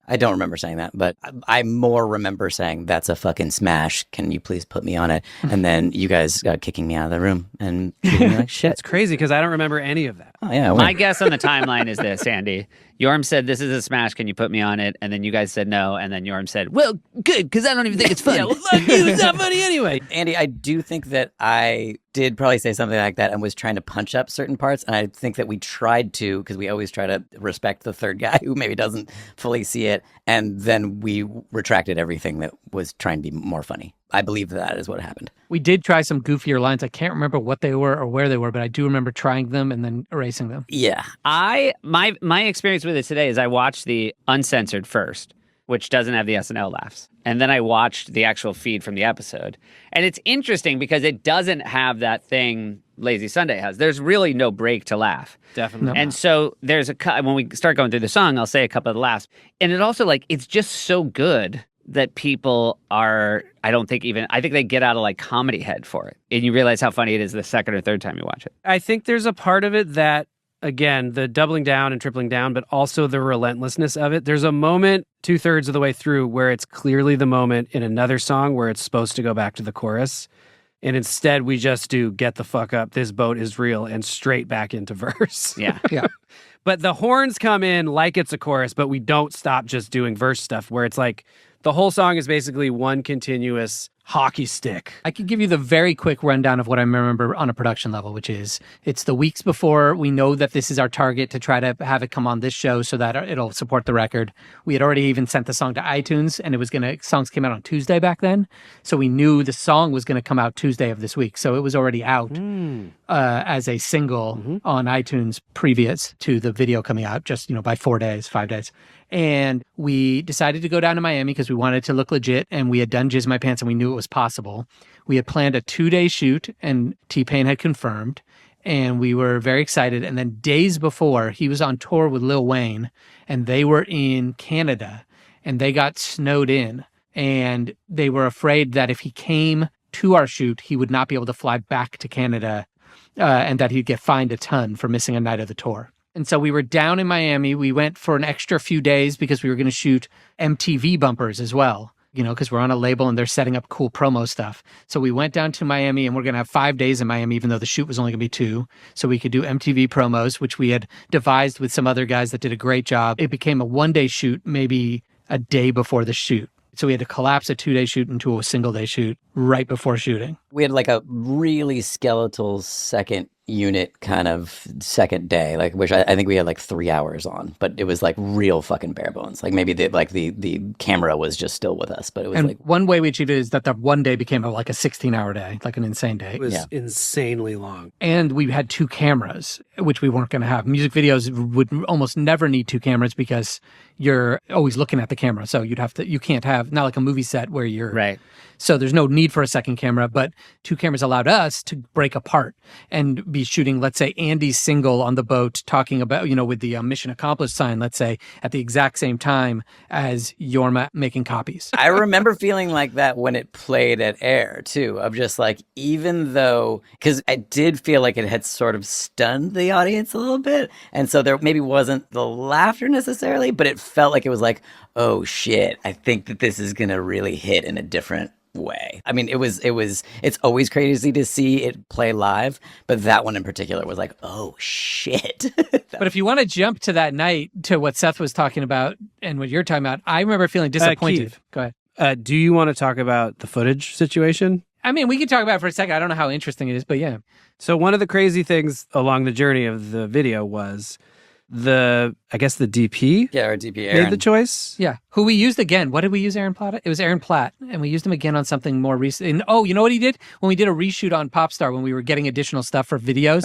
Speaker 3: I don't remember saying that, but I more remember saying, that's a fucking smash. Can you please put me on it? And then you guys got kicking me out of the room and treating me like shit.
Speaker 2: It's crazy because I don't remember any of that.
Speaker 3: Oh, yeah.
Speaker 1: My guess on the timeline is this, Andy. Yorm said, this is a smash. Can you put me on it? And then you guys said no. And then Yorm said, well, good, because I don't even think it's funny.
Speaker 2: Yeah, well, fuck you. It's not funny anyway.
Speaker 3: Andy, I do think that I did probably say something like that and was trying to punch up certain parts. And I think that we tried to, because we always try to respect the third guy who maybe doesn't fully see it. And then we retracted everything that was trying to be more funny. I believe that is what happened.
Speaker 4: We did try some goofier lines. I can't remember what they were or where they were, but I do remember trying them and then erasing them.
Speaker 3: Yeah.
Speaker 1: My experience with it today is I watched the uncensored first, which doesn't have the SNL laughs. And then I watched the actual feed from the episode. And it's interesting because it doesn't have that thing Lazy Sunday has. There's really no break to laugh.
Speaker 2: Definitely.
Speaker 1: And so there's when we start going through the song, I'll say a couple of the laughs. And it also it's just so good that people are, I think they get out of comedy head for it. And you realize how funny it is the second or third time you watch it.
Speaker 2: I think there's a part of it that, again, the doubling down and tripling down, but also the relentlessness of it. There's a moment 2/3 of the way through where it's clearly the moment in another song where it's supposed to go back to the chorus. And instead we just do get the fuck up, this boat is real, and straight back into verse.
Speaker 1: Yeah.
Speaker 4: Yeah.
Speaker 2: But the horns come in like it's a chorus, but we don't stop just doing verse stuff where it's like the whole song is basically one continuous hockey stick.
Speaker 4: I could give you the very quick rundown of what I remember on a production level, which is it's the weeks before we know that this is our target to try to have it come on this show so that it'll support the record. We had already even sent the song to iTunes and songs came out on Tuesday back then. So we knew the song was going to come out Tuesday of this week. So it was already out as a single on iTunes previous to the video coming out just, by 5 days. And we decided to go down to Miami because we wanted to look legit and we had done Jizz My Pants and we knew it was possible. We had planned a 2-day shoot and T-Pain had confirmed and we were very excited. And then days before, he was on tour with Lil Wayne and they were in Canada and they got snowed in. And they were afraid that if he came to our shoot, he would not be able to fly back to Canada and that he'd get fined a ton for missing a night of the tour. And so we were down in Miami. We went for an extra few days because we were going to shoot MTV bumpers as well, because we're on a label and they're setting up cool promo stuff. So we went down to Miami and we're going to have 5 days in Miami, even though the shoot was only going to be 2. So we could do MTV promos, which we had devised with some other guys that did a great job. It became a 1-day shoot, maybe a day before the shoot. So we had to collapse a 2-day shoot into a single-day shoot right before shooting.
Speaker 3: We had like a really skeletal second unit kind of second day, like which I think we had like 3 hours on, but it was like real fucking bare bones. Like maybe the camera was just still with us, but it was
Speaker 4: and
Speaker 3: like
Speaker 4: one way we achieved it is that the 1 day became like a 16-hour day, like an insane day.
Speaker 2: It was insanely long.
Speaker 4: And we had 2 cameras, which we weren't going to have. Music videos would almost never need 2 cameras because you're always looking at the camera. So you can't have, not like a movie set where you're
Speaker 1: Right.
Speaker 4: So there's no need for a second camera, but 2 cameras allowed us to break apart and be shooting, let's say, Andy's single on the boat, talking about, with the mission accomplished sign, let's say, at the exact same time as Yorma making copies.
Speaker 3: I remember feeling like that when it played at air too, of just like, even though, because I did feel like it had sort of stunned the audience a little bit. And so there maybe wasn't the laughter necessarily, but it felt like it was like, oh shit, I think that this is going to really hit in a different way. I mean, it's always crazy to see it play live, but that one in particular was like, oh shit.
Speaker 4: But if you want to jump to that night, to what Seth was talking about and what you're talking about, I remember feeling disappointed.
Speaker 2: Keith,
Speaker 4: Go ahead.
Speaker 2: Do you want to talk about the footage situation?
Speaker 4: I mean, we can talk about it for a second. I don't know how interesting it is, but yeah.
Speaker 2: So one of the crazy things along the journey of the video was the DP
Speaker 3: Yeah, our DP
Speaker 2: made the choice.
Speaker 4: Yeah. Who we used again. What did we use Aaron Platt? It was Aaron Platt. And we used him again on something more recent. And you know what he did? When we did a reshoot on Popstar, when we were getting additional stuff for videos,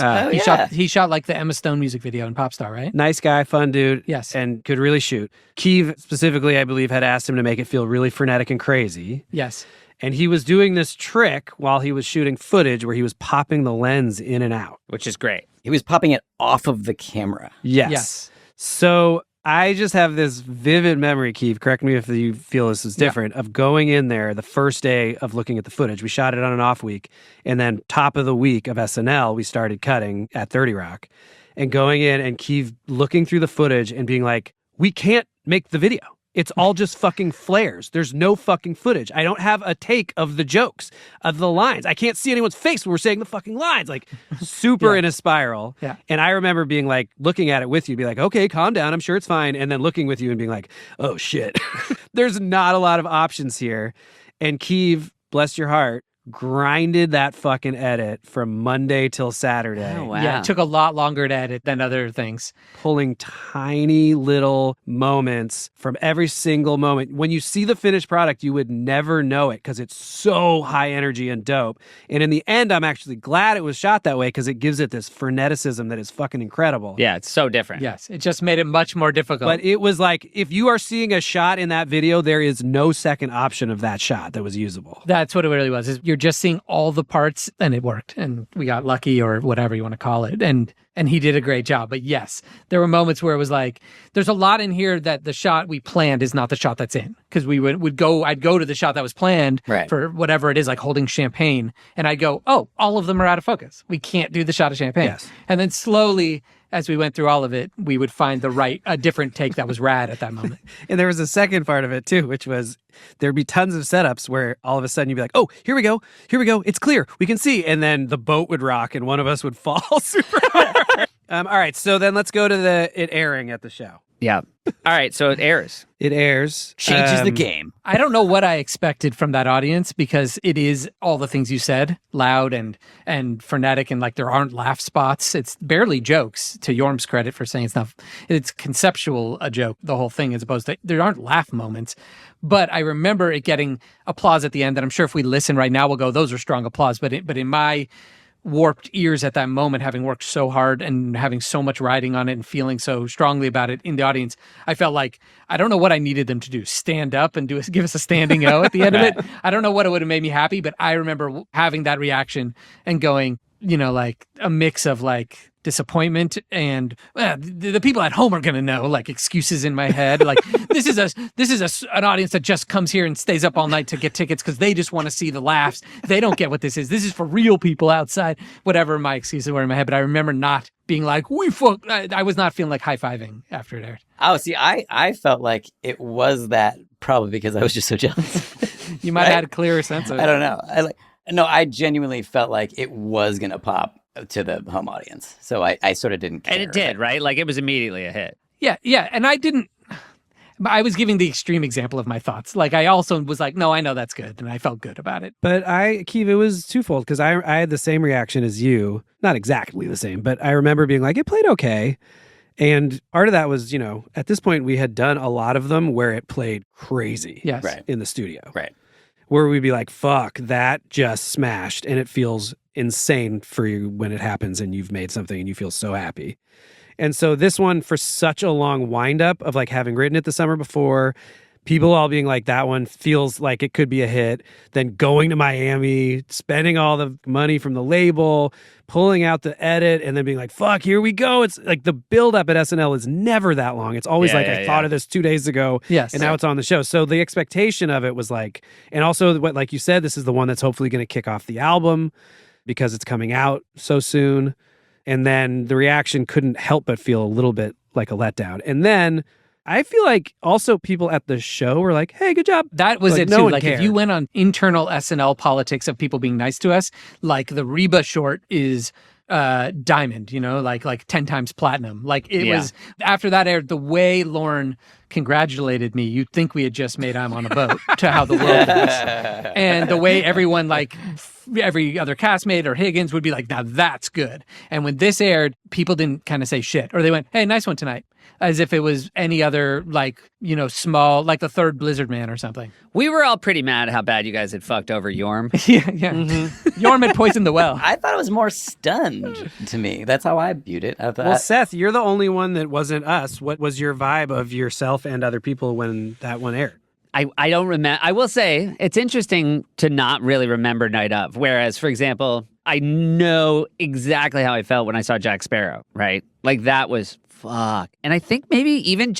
Speaker 4: he shot like the Emma Stone music video in Popstar, right?
Speaker 2: Nice guy, fun dude.
Speaker 4: Yes.
Speaker 2: And could really shoot. Keeve specifically, I believe, had asked him to make it feel really frenetic and crazy.
Speaker 4: Yes.
Speaker 2: And he was doing this trick while he was shooting footage where he was popping the lens in and out.
Speaker 1: Which is great.
Speaker 3: He was popping it off of the camera.
Speaker 2: Yes. So I just have this vivid memory, Keeve, correct me if you feel this is different, of going in there the first day of looking at the footage. We shot it on an off week. And then top of the week of SNL, we started cutting at 30 Rock. And going in and Keeve looking through the footage and being like, we can't make the video. It's all just fucking flares. There's no fucking footage. I don't have a take of the jokes, of the lines. I can't see anyone's face when we're saying the fucking lines. Like, super in a spiral.
Speaker 4: Yeah.
Speaker 2: And I remember being like, looking at it with you, be like, okay, calm down. I'm sure it's fine. And then looking with you and being like, oh shit. There's not a lot of options here. And Keeve, bless your heart, grinded that fucking edit from Monday till Saturday.
Speaker 1: Oh, wow.
Speaker 4: Yeah, it took a lot longer to edit than other things.
Speaker 2: Pulling tiny little moments from every single moment. When you see the finished product, you would never know it because it's so high energy and dope. And in the end, I'm actually glad it was shot that way because it gives it this freneticism that is fucking incredible.
Speaker 1: Yeah, it's so different.
Speaker 4: Yes, it just made it much more difficult.
Speaker 2: But it was like, if you are seeing a shot in that video, there is no second option of that shot that was usable.
Speaker 4: That's what it really was. You're just seeing all the parts, and it worked, and we got lucky, or whatever you want to call it. And he did a great job. But yes, there were moments where it was like, there's a lot in here that the shot we planned is not the shot that's in, because I'd go to the shot that was planned for whatever it is, like holding champagne, and I'd go, oh, all of them are out of focus. We can't do the shot of champagne.
Speaker 2: Yes.
Speaker 4: And then slowly, as we went through all of it, we would find a different take that was rad at that moment.
Speaker 2: And there was a second part of it too, which was there'd be tons of setups where all of a sudden you'd be like, oh, here we go, it's clear, we can see. And then the boat would rock and one of us would fall super hard. All right, so then let's go to it airing at the show.
Speaker 1: Yeah. All right, so it airs.
Speaker 2: It airs.
Speaker 3: Changes the game.
Speaker 4: I don't know what I expected from that audience, because it is all the things you said, loud and frenetic, and like there aren't laugh spots. It's barely jokes, to Yorm's credit for saying it's conceptual a joke, the whole thing, as opposed to there aren't laugh moments. But I remember it getting applause at the end, and I'm sure if we listen right now, we'll go, those are strong applause. But in my warped ears at that moment, having worked so hard and having so much riding on it and feeling so strongly about it in the audience, I felt like, I don't know what I needed them to do, stand up and give us a standing O at the end of it. I don't know what it would have made me happy, but I remember having that reaction and going, like a mix of like, disappointment and the people at home are going to know, like excuses in my head. Like this is an audience that just comes here and stays up all night to get tickets because they just want to see the laughs. They don't get what this is. This is for real people outside, whatever my excuses were in my head. But I remember not being like, I was not feeling like high-fiving after it aired.
Speaker 3: Oh, see, I felt like it was that probably because I was just so jealous.
Speaker 4: You might have had a clearer sense of it.
Speaker 3: I don't know. I genuinely felt like it was going to pop to the home audience. So I sort of didn't care.
Speaker 1: And it did, right? Like it was immediately a hit.
Speaker 4: Yeah. And I was giving the extreme example of my thoughts. Like I also was like, no, I know that's good. And I felt good about it.
Speaker 2: But Keith, it was twofold because I had the same reaction as you. Not exactly the same, but I remember being like, it played okay. And part of that was, at this point we had done a lot of them where it played crazy
Speaker 4: Yes.
Speaker 3: Right.
Speaker 2: in the studio.
Speaker 3: Right.
Speaker 2: Where we'd be like, fuck, that just smashed. And it feels insane for you when it happens and you've made something and you feel so happy. And so this one, for such a long windup of like having written it the summer before, people all being like, that one feels like it could be a hit, then going to Miami, spending all the money from the label, pulling out the edit, and then being like, fuck, here we go. It's like the buildup at SNL is never that long. It's always I thought of this 2 days ago,
Speaker 4: Yes.
Speaker 2: and now it's on the show. So the expectation of it was like, and also what, like you said, this is the one that's hopefully going to kick off the album because it's coming out so soon. And then the reaction couldn't help but feel a little bit like a letdown. And then I feel like also people at the show were like, hey, good job.
Speaker 4: That was
Speaker 2: Like,
Speaker 4: it
Speaker 2: no
Speaker 4: too.
Speaker 2: one
Speaker 4: Like
Speaker 2: cared.
Speaker 4: if you went on internal SNL politics of people being nice to us, like the Reba short is diamond, like 10 times platinum. Like it was after that aired, the way Lauren congratulated me, you'd think we had just made I'm on a Boat to how the world is. And the way everyone, like every other castmate or Higgins would be like, now that's good. And when this aired, people didn't kind of say shit, or they went, hey, nice one tonight. As if it was any other, small, like the third Blizzard Man or something.
Speaker 1: We were all pretty mad at how bad you guys had fucked over Yorm.
Speaker 4: Yeah. Yorm had poisoned the well.
Speaker 3: I thought it was more stunned to me. That's how I viewed it. I thought,
Speaker 2: Well, Seth, you're the only one that wasn't us. What was your vibe of yourself and other people when that one aired?
Speaker 1: I don't remember. I will say it's interesting to not really remember Night Of. Whereas, for example, I know exactly how I felt when I saw Jack Sparrow, right? Like that was fuck. And I think maybe even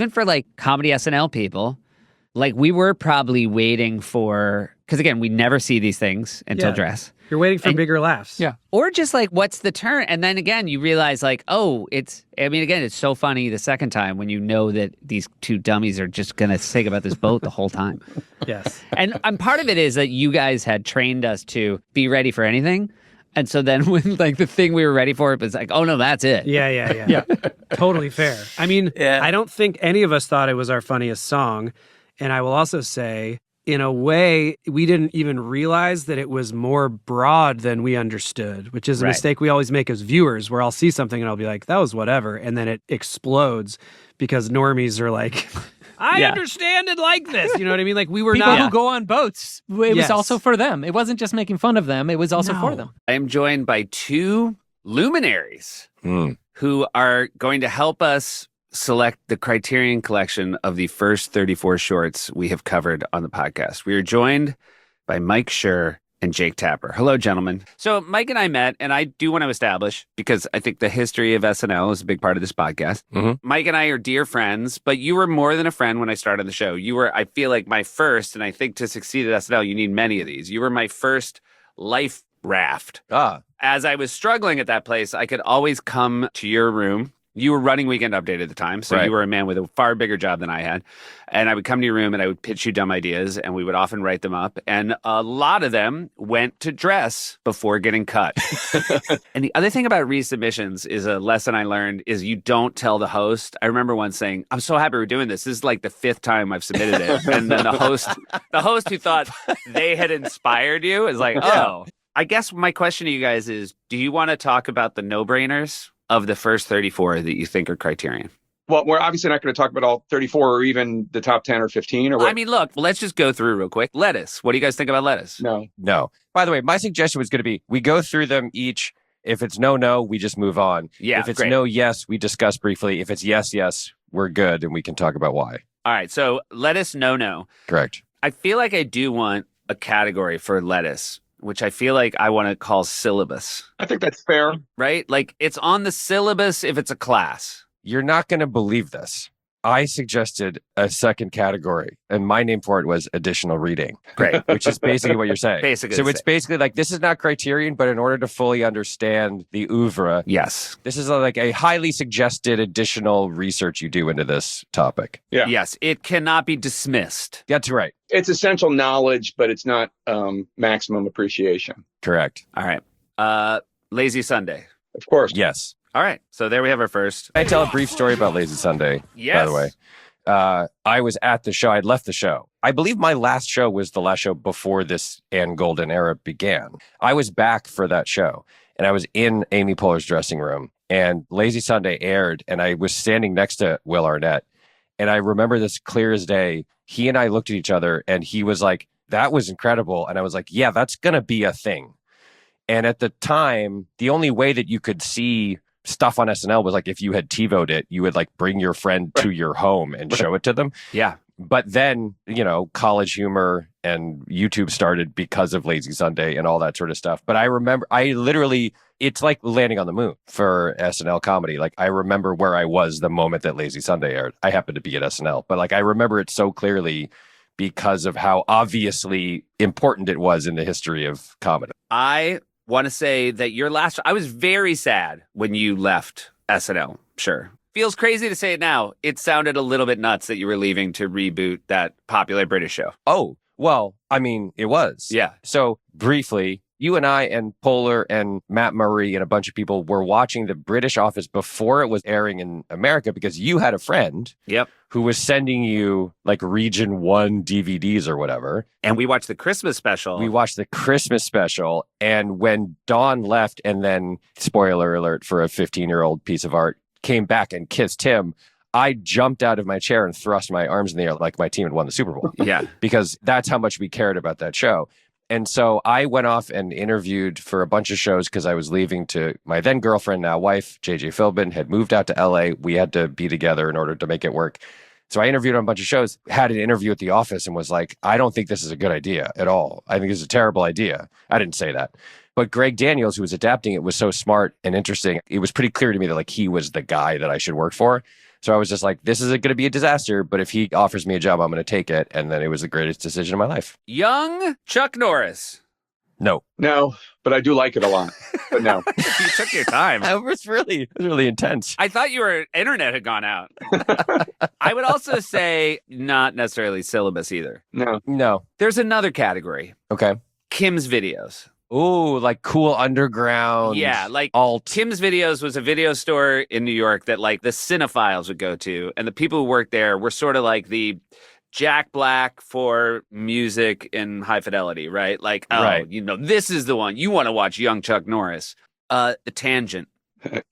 Speaker 1: for like comedy SNL people, like we were probably waiting for, because again, we never see these things until dress.
Speaker 2: You're waiting for bigger laughs.
Speaker 4: Yeah.
Speaker 1: Or just like, what's the turn? And then again, you realize like, it's so funny the second time when you know that these two dummies are just going to sing about this boat the whole time.
Speaker 2: Yes.
Speaker 1: And part of it is that you guys had trained us to be ready for anything. And so then when like the thing we were ready for, it was like, oh no, that's it.
Speaker 2: Yeah. Totally fair. I mean, I don't think any of us thought it was our funniest song. And I will also say, in a way, we didn't even realize that it was more broad than we understood, which is a mistake we always make as viewers, where I'll see something and I'll be like, that was whatever. And then it explodes because normies are like, I understand it like this. You know what I mean? Like we were
Speaker 4: people
Speaker 2: not
Speaker 4: who go on boats. It was also for them. It wasn't just making fun of them. It was also for them.
Speaker 1: I am joined by two luminaries who are going to help us select the Criterion collection of the first 34 shorts we have covered on the podcast. We are joined by Mike Schur and Jake Tapper. Hello, gentlemen. So Mike and I met, and I do want to establish, because I think the history of SNL is a big part of this podcast.
Speaker 8: Mm-hmm.
Speaker 1: Mike and I are dear friends, but you were more than a friend when I started the show. You were, I feel like, my first, and I think to succeed at SNL, you need many of these. You were my first life raft. As I was struggling at that place, I could always come to your room. You were running Weekend Update at the time, so you were a man with a far bigger job than I had. And I would come to your room and I would pitch you dumb ideas, and we would often write them up. And a lot of them went to dress before getting cut. And the other thing about resubmissions is a lesson I learned is you don't tell the host. I remember once saying, I'm so happy we're doing this. This is like the 5th time I've submitted it. And then the host who thought they had inspired you is like, oh. I guess my question to you guys is, do you want to talk about the no-brainers of the first 34 that you think are Criterion?
Speaker 8: Well, we're obviously not going to talk about all 34 or even the top 10 or 15 or what.
Speaker 1: I mean, look, let's just go through real quick. Lettuce. What do you guys think about lettuce?
Speaker 8: No.
Speaker 9: By the way, my suggestion was going to be we go through them each. If it's no, we just move on.
Speaker 1: Yeah,
Speaker 9: if it's
Speaker 1: great.
Speaker 9: no, yes, we discuss briefly. If it's yes, we're good and we can talk about why.
Speaker 1: All right. So lettuce, no.
Speaker 9: Correct.
Speaker 1: I feel like I do want a category for lettuce which I feel like I want to call syllabus,
Speaker 8: I think that's fair.
Speaker 1: right? Like it's on the syllabus if it's a class.
Speaker 9: You're not going to believe this. I suggested a second category, and my name for it was additional reading.
Speaker 1: Great.
Speaker 9: Which is basically what you're saying.
Speaker 1: Basically
Speaker 9: So
Speaker 1: the
Speaker 9: it's
Speaker 1: same.
Speaker 9: basically like, this is not criterion, but in order to fully understand the oeuvre,
Speaker 1: Yes.
Speaker 9: this is like a highly suggested additional research you do into this topic.
Speaker 8: Yeah.
Speaker 1: Yes. It cannot be dismissed.
Speaker 9: That's right.
Speaker 8: It's essential knowledge, but it's not maximum appreciation.
Speaker 9: Correct.
Speaker 1: All right. Lazy Sunday.
Speaker 8: Of course.
Speaker 9: Yes.
Speaker 1: All right. So there we have our first.
Speaker 9: Can I tell a brief story about Lazy Sunday,
Speaker 1: Yes.
Speaker 9: by the way? I was at the show. I'd left the show. I believe my last show was the last show before this Ann Golden era began. I was back for that show, and I was in Amy Poehler's dressing room, and Lazy Sunday aired, and I was standing next to Will Arnett, and I remember this clear as day. He and I looked at each other, and he was like, "That was incredible," and I was like, "Yeah, that's going to be a thing." And at the time, the only way that you could see stuff on SNL was like if you had TiVo'd it, you would like bring your friend to your home and show it to them.
Speaker 1: Yeah.
Speaker 9: But then, College Humor and YouTube started because of Lazy Sunday and all that sort of stuff. But I remember, it's like landing on the moon for SNL comedy. Like I remember where I was the moment that Lazy Sunday aired. I happened to be at SNL, but like I remember it so clearly because of how obviously important it was in the history of comedy.
Speaker 1: I want to say that I was very sad when you left SNL. Sure. Feels crazy to say it now. It sounded a little bit nuts that you were leaving to reboot that popular British show.
Speaker 9: Oh, well, I mean, it was.
Speaker 1: Yeah.
Speaker 9: So briefly, you and I and Poehler and Matt Murray and a bunch of people were watching the British Office before it was airing in America because you had a friend
Speaker 1: Yep.
Speaker 9: who was sending you like Region 1 DVDs or whatever.
Speaker 1: And we watched the Christmas special.
Speaker 9: We watched the Christmas special. And when Dawn left and then, spoiler alert for a 15-year-old piece of art, came back and kissed him, I jumped out of my chair and thrust my arms in the air like my team had won the Super Bowl.
Speaker 1: Yeah.
Speaker 9: Because that's how much we cared about that show. And so I went off and interviewed for a bunch of shows because I was leaving to my then girlfriend, now wife, JJ Philbin, had moved out to LA. We had to be together in order to make it work. So I interviewed on a bunch of shows, had an interview at the office and was like, I don't think this is a good idea at all. I think this is a terrible idea. I didn't say that. But Greg Daniels, who was adapting it, was so smart and interesting. It was pretty clear to me that like he was the guy that I should work for. So I was just like, this is going to be a disaster, but if he offers me a job, I'm going to take it. And then it was the greatest decision of my life.
Speaker 1: Young Chuck Norris.
Speaker 9: No.
Speaker 8: No, but I do like it a lot. But no.
Speaker 1: You took your time.
Speaker 9: It was really intense.
Speaker 1: I thought your internet had gone out. I would also say not necessarily syllabus either.
Speaker 9: No.
Speaker 1: There's another category.
Speaker 9: Okay.
Speaker 1: Kim's videos.
Speaker 9: Ooh, like cool underground.
Speaker 1: Yeah, like
Speaker 9: alt.
Speaker 1: Kim's Videos was a video store in New York that like the cinephiles would go to. And the people who worked there were sort of like the Jack Black for music and high fidelity, right? Like,
Speaker 9: Right.
Speaker 1: This is the one. You want to watch young Chuck Norris. The Tangent.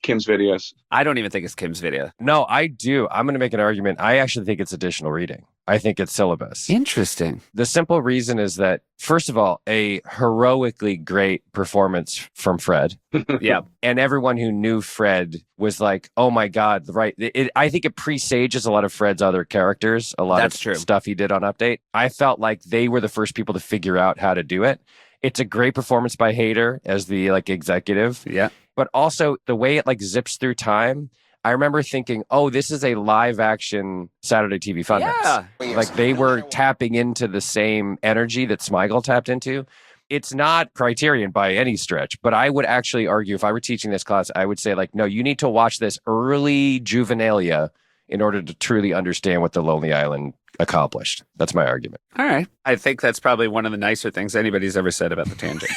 Speaker 8: Kim's Videos.
Speaker 1: I don't even think it's Kim's Video.
Speaker 9: No, I do. I'm going to make an argument. I actually think it's additional reading. I think it's syllabus.
Speaker 1: Interesting.
Speaker 9: The simple reason is that, first of all, a heroically great performance from Fred.
Speaker 1: Yeah.
Speaker 9: And everyone who knew Fred was like, oh my God, right. I think it presages a lot of Fred's other characters, a lot
Speaker 1: That's
Speaker 9: of
Speaker 1: true.
Speaker 9: stuff he did on Update. I felt like they were the first people to figure out how to do it. It's a great performance by Hader as the like executive.
Speaker 1: Yeah.
Speaker 9: But also the way it like zips through time. I remember thinking, oh, this is a live action Saturday TV Fun Nights.
Speaker 1: Yeah.
Speaker 9: Like they were tapping into the same energy that Smigel tapped into. It's not Criterion by any stretch, but I would actually argue if I were teaching this class, I would say like, no, you need to watch this early juvenilia in order to truly understand what the Lonely Island accomplished. That's my argument.
Speaker 1: All right. I think that's probably one of the nicer things anybody's ever said about the Tangent.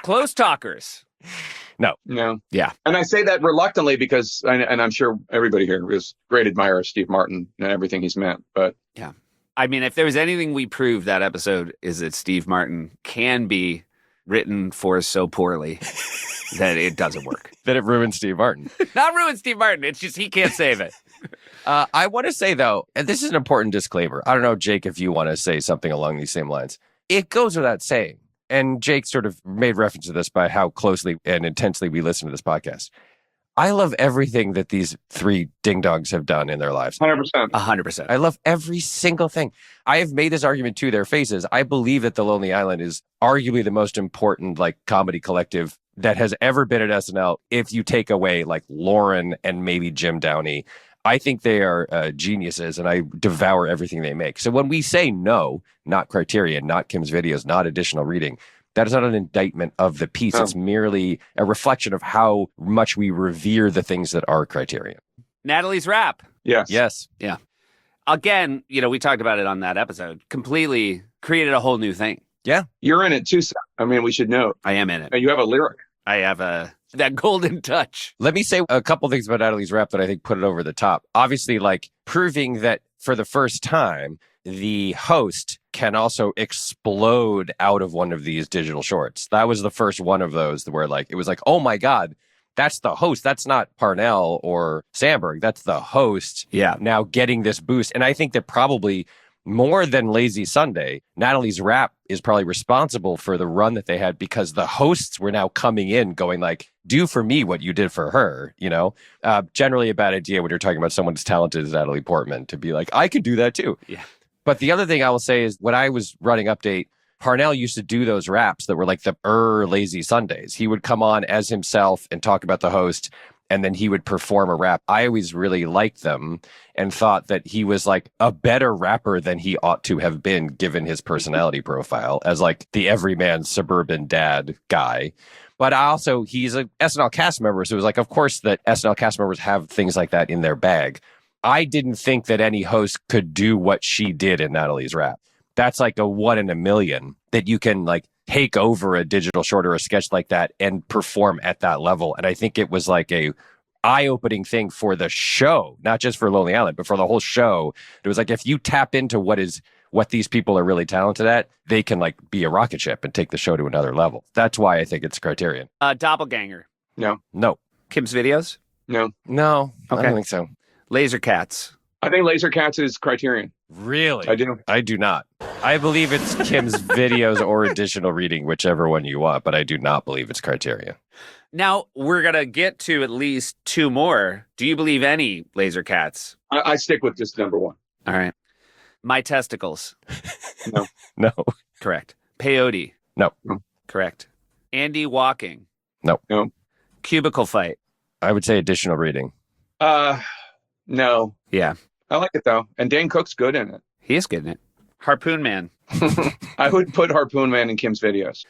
Speaker 1: Close talkers.
Speaker 8: No.
Speaker 1: Yeah.
Speaker 8: And I say that reluctantly because, and I'm sure everybody here is great admirer of Steve Martin and everything he's meant, but
Speaker 1: I mean, if there was anything we proved that episode is that Steve Martin can be written for so poorly that it doesn't work.
Speaker 9: That it ruined Steve Martin.
Speaker 1: Not ruin Steve Martin. It's just he can't save it.
Speaker 9: I want to say, though, and this is an important disclaimer. I don't know, Jake, if you want to say something along these same lines. It goes without saying. And Jake sort of made reference to this by how closely and intensely we listen to this podcast. I love everything that these three ding-dongs have done in their lives.
Speaker 8: 100%.
Speaker 1: 100%.
Speaker 9: I love every single thing. I have made this argument to their faces. I believe that The Lonely Island is arguably the most important like comedy collective that has ever been at SNL. If you take away like Lauren and maybe Jim Downey, I think they are geniuses, and I devour everything they make. So when we say no, not Criterion, not Kim's Videos, not additional reading, that is not an indictment of the piece. It's merely a reflection of how much we revere the things that are Criterion.
Speaker 1: Natalie's rap.
Speaker 8: Yes.
Speaker 9: Yes.
Speaker 1: Yeah. Again, we talked about it on that episode. Completely created a whole new thing.
Speaker 9: Yeah.
Speaker 8: You're in it too, Seth. I mean, we should know.
Speaker 1: I am in it.
Speaker 8: You have a lyric.
Speaker 1: I have that golden touch.
Speaker 9: Let me say a couple things about Natalie's rap that I think put it over the top. Obviously, like proving that for the first time, the host can also explode out of one of these digital shorts. That was the first one of those where like it was like, oh my God, that's the host. That's not Parnell or Sandberg. That's the host.
Speaker 1: Yeah.
Speaker 9: Now getting this boost. And I think that probably more than Lazy Sunday, Natalie's rap is probably responsible for the run that they had because the hosts were now coming in going like, do for me what you did for her, Generally a bad idea when you're talking about someone as talented as Natalie Portman to be like, I could do that too.
Speaker 1: Yeah.
Speaker 9: But the other thing I will say is when I was running Update, Parnell used to do those raps that were like the Lazy Sundays. He would come on as himself and talk about the host, and then he would perform a rap. I always really liked them and thought that he was like a better rapper than he ought to have been given his personality profile as like the everyman suburban dad guy. But also he's a SNL cast member. So it was like, of course that SNL cast members have things like that in their bag. I didn't think that any host could do what she did in Natalie's rap. That's like a 1 in a million that you can like take over a digital short or a sketch like that and perform at that level. And I think it was like a eye-opening thing for the show, not just for Lonely Island, but for the whole show. It was like, if you tap into what these people are really talented at, they can like be a rocket ship and take the show to another level. That's why I think it's Criterion.
Speaker 1: Doppelganger.
Speaker 9: No.
Speaker 1: Kim's Videos.
Speaker 9: No. I don't think so.
Speaker 1: Laser Cats.
Speaker 8: I think Laser Cats is Criterion.
Speaker 9: Really?
Speaker 8: I do.
Speaker 9: I do not. I believe it's Kim's Videos or additional reading, whichever one you want, but I do not believe it's Criterion.
Speaker 1: Now, we're going to get to at least 2 more. Do you believe any Laser Cats?
Speaker 8: I stick with just number 1.
Speaker 1: All right. My Testicles.
Speaker 9: No.
Speaker 1: Correct. Peyote.
Speaker 9: No.
Speaker 1: Correct. Andy Walking.
Speaker 9: No.
Speaker 1: Cubicle Fight.
Speaker 9: I would say additional reading.
Speaker 8: No.
Speaker 1: Yeah.
Speaker 8: I like it though. And Dan Cook's good in it.
Speaker 1: He is good in it. Harpoon Man.
Speaker 8: I would put Harpoon Man in Kim's Videos.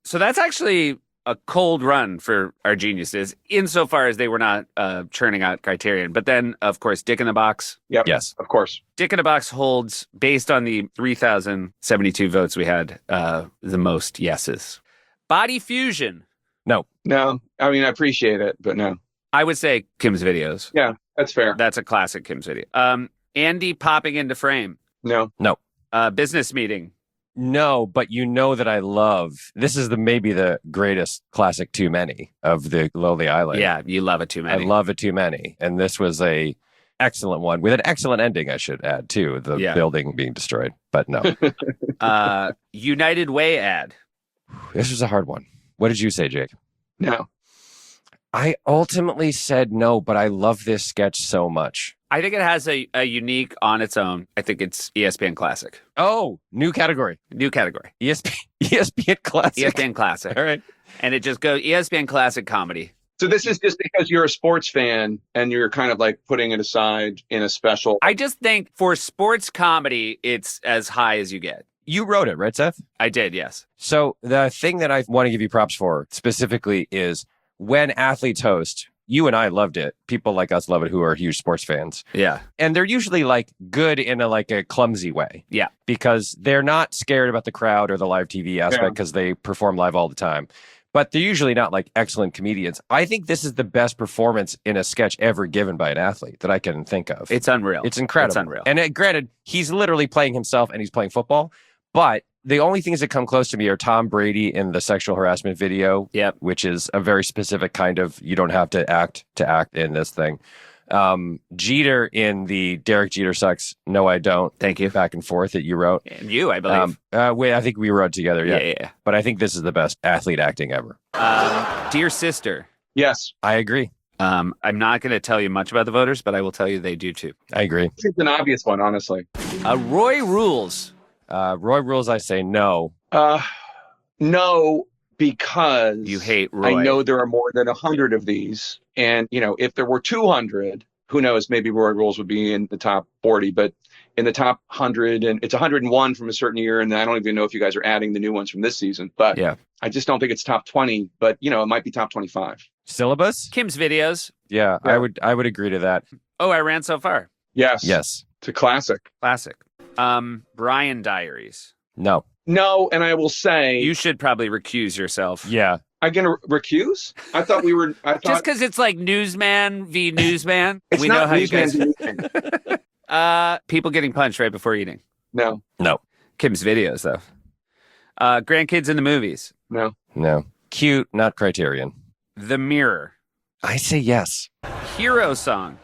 Speaker 1: So that's actually a cold run for our geniuses, insofar as they were not churning out Criterion. But then, of course, Dick in the Box.
Speaker 8: Yep.
Speaker 9: Yes.
Speaker 8: Of course.
Speaker 1: Dick in the Box holds, based on the 3,072 votes we had, the most yeses. Body Fusion.
Speaker 9: No.
Speaker 8: I mean, I appreciate it, but no.
Speaker 1: I would say Kim's Videos.
Speaker 8: Yeah, that's fair.
Speaker 1: That's a classic Kim's Video. Andy popping into frame.
Speaker 8: No.
Speaker 1: Business Meeting.
Speaker 9: No, but you know that I love, this is maybe the greatest classic Too Many of the Lonely Island.
Speaker 1: Yeah, you love it too many.
Speaker 9: I love it Too Many. And this was a excellent one with an excellent ending, I should add, too. The building being destroyed, but no.
Speaker 1: United Way ad.
Speaker 9: This was a hard one. What did you say, Jake?
Speaker 8: No.
Speaker 9: I ultimately said no, but I love this sketch so much.
Speaker 1: I think it has a unique on its own. I think it's ESPN Classic.
Speaker 9: Oh, new category. ESPN Classic.
Speaker 1: ESPN Classic.
Speaker 9: All right.
Speaker 1: And it just goes ESPN Classic comedy.
Speaker 8: So this is just because you're a sports fan and you're kind of like putting it aside in a special.
Speaker 1: I just think for sports comedy, it's as high as you get.
Speaker 9: You wrote it, right, Seth?
Speaker 1: I did, yes.
Speaker 9: So the thing that I want to give you props for specifically is when athletes host, you and I loved it. People like us love it who are huge sports fans.
Speaker 1: Yeah.
Speaker 9: And they're usually like good in a clumsy way.
Speaker 1: Yeah.
Speaker 9: Because they're not scared about the crowd or the live TV aspect because they perform live all the time. But they're usually not like excellent comedians. I think this is the best performance in a sketch ever given by an athlete that I can think of.
Speaker 1: It's unreal.
Speaker 9: It's incredible.
Speaker 1: It's unreal.
Speaker 9: And granted, he's literally playing himself and he's playing football. But the only things that come close to me are Tom Brady in the sexual harassment video, which is a very specific kind of, you don't have to act in this thing. Jeter in the Derek Jeter sucks, no I don't.
Speaker 1: Thank you.
Speaker 9: Back and forth that you wrote.
Speaker 1: And you, I believe.
Speaker 9: I think we wrote together,
Speaker 1: Yeah.
Speaker 9: But I think this is the best athlete acting ever.
Speaker 1: Dear Sister.
Speaker 8: Yes.
Speaker 9: I agree.
Speaker 1: I'm not going to tell you much about the voters, but I will tell you they do too.
Speaker 9: I agree.
Speaker 8: It's an obvious one, honestly.
Speaker 1: Roy Rules.
Speaker 9: Roy Rules, I say no.
Speaker 8: No, because
Speaker 1: You hate Roy.
Speaker 8: I know there are more than 100 of these. And, if there were 200, who knows, maybe Roy Rules would be in the top 40, but in the top 100, and it's 101 from a certain year. And I don't even know if you guys are adding the new ones from this season, but
Speaker 1: Yeah.
Speaker 8: I just don't think it's top 20, but it might be top 25.
Speaker 9: Syllabus?
Speaker 1: Kim's videos.
Speaker 9: Yeah,
Speaker 8: Yeah.
Speaker 9: I would agree to that.
Speaker 1: Oh, I ran so far.
Speaker 8: Yes.
Speaker 9: Yes.
Speaker 8: It's a classic.
Speaker 1: Classic. Brian Diaries.
Speaker 9: No.
Speaker 8: No, and I will say,
Speaker 1: You should probably recuse yourself.
Speaker 9: Yeah.
Speaker 8: I'm going to recuse? I thought
Speaker 1: Just because it's like Newsman v. Newsman.
Speaker 8: it's
Speaker 1: we
Speaker 8: not
Speaker 1: know how you
Speaker 8: Newsman
Speaker 1: guys.
Speaker 8: to Newsman.
Speaker 1: People getting punched right before eating.
Speaker 8: No,
Speaker 1: Kim's videos, though. Grandkids in the movies.
Speaker 8: no.
Speaker 9: No. Cute, not Criterion.
Speaker 1: The Mirror.
Speaker 9: I say yes.
Speaker 1: Hero Song.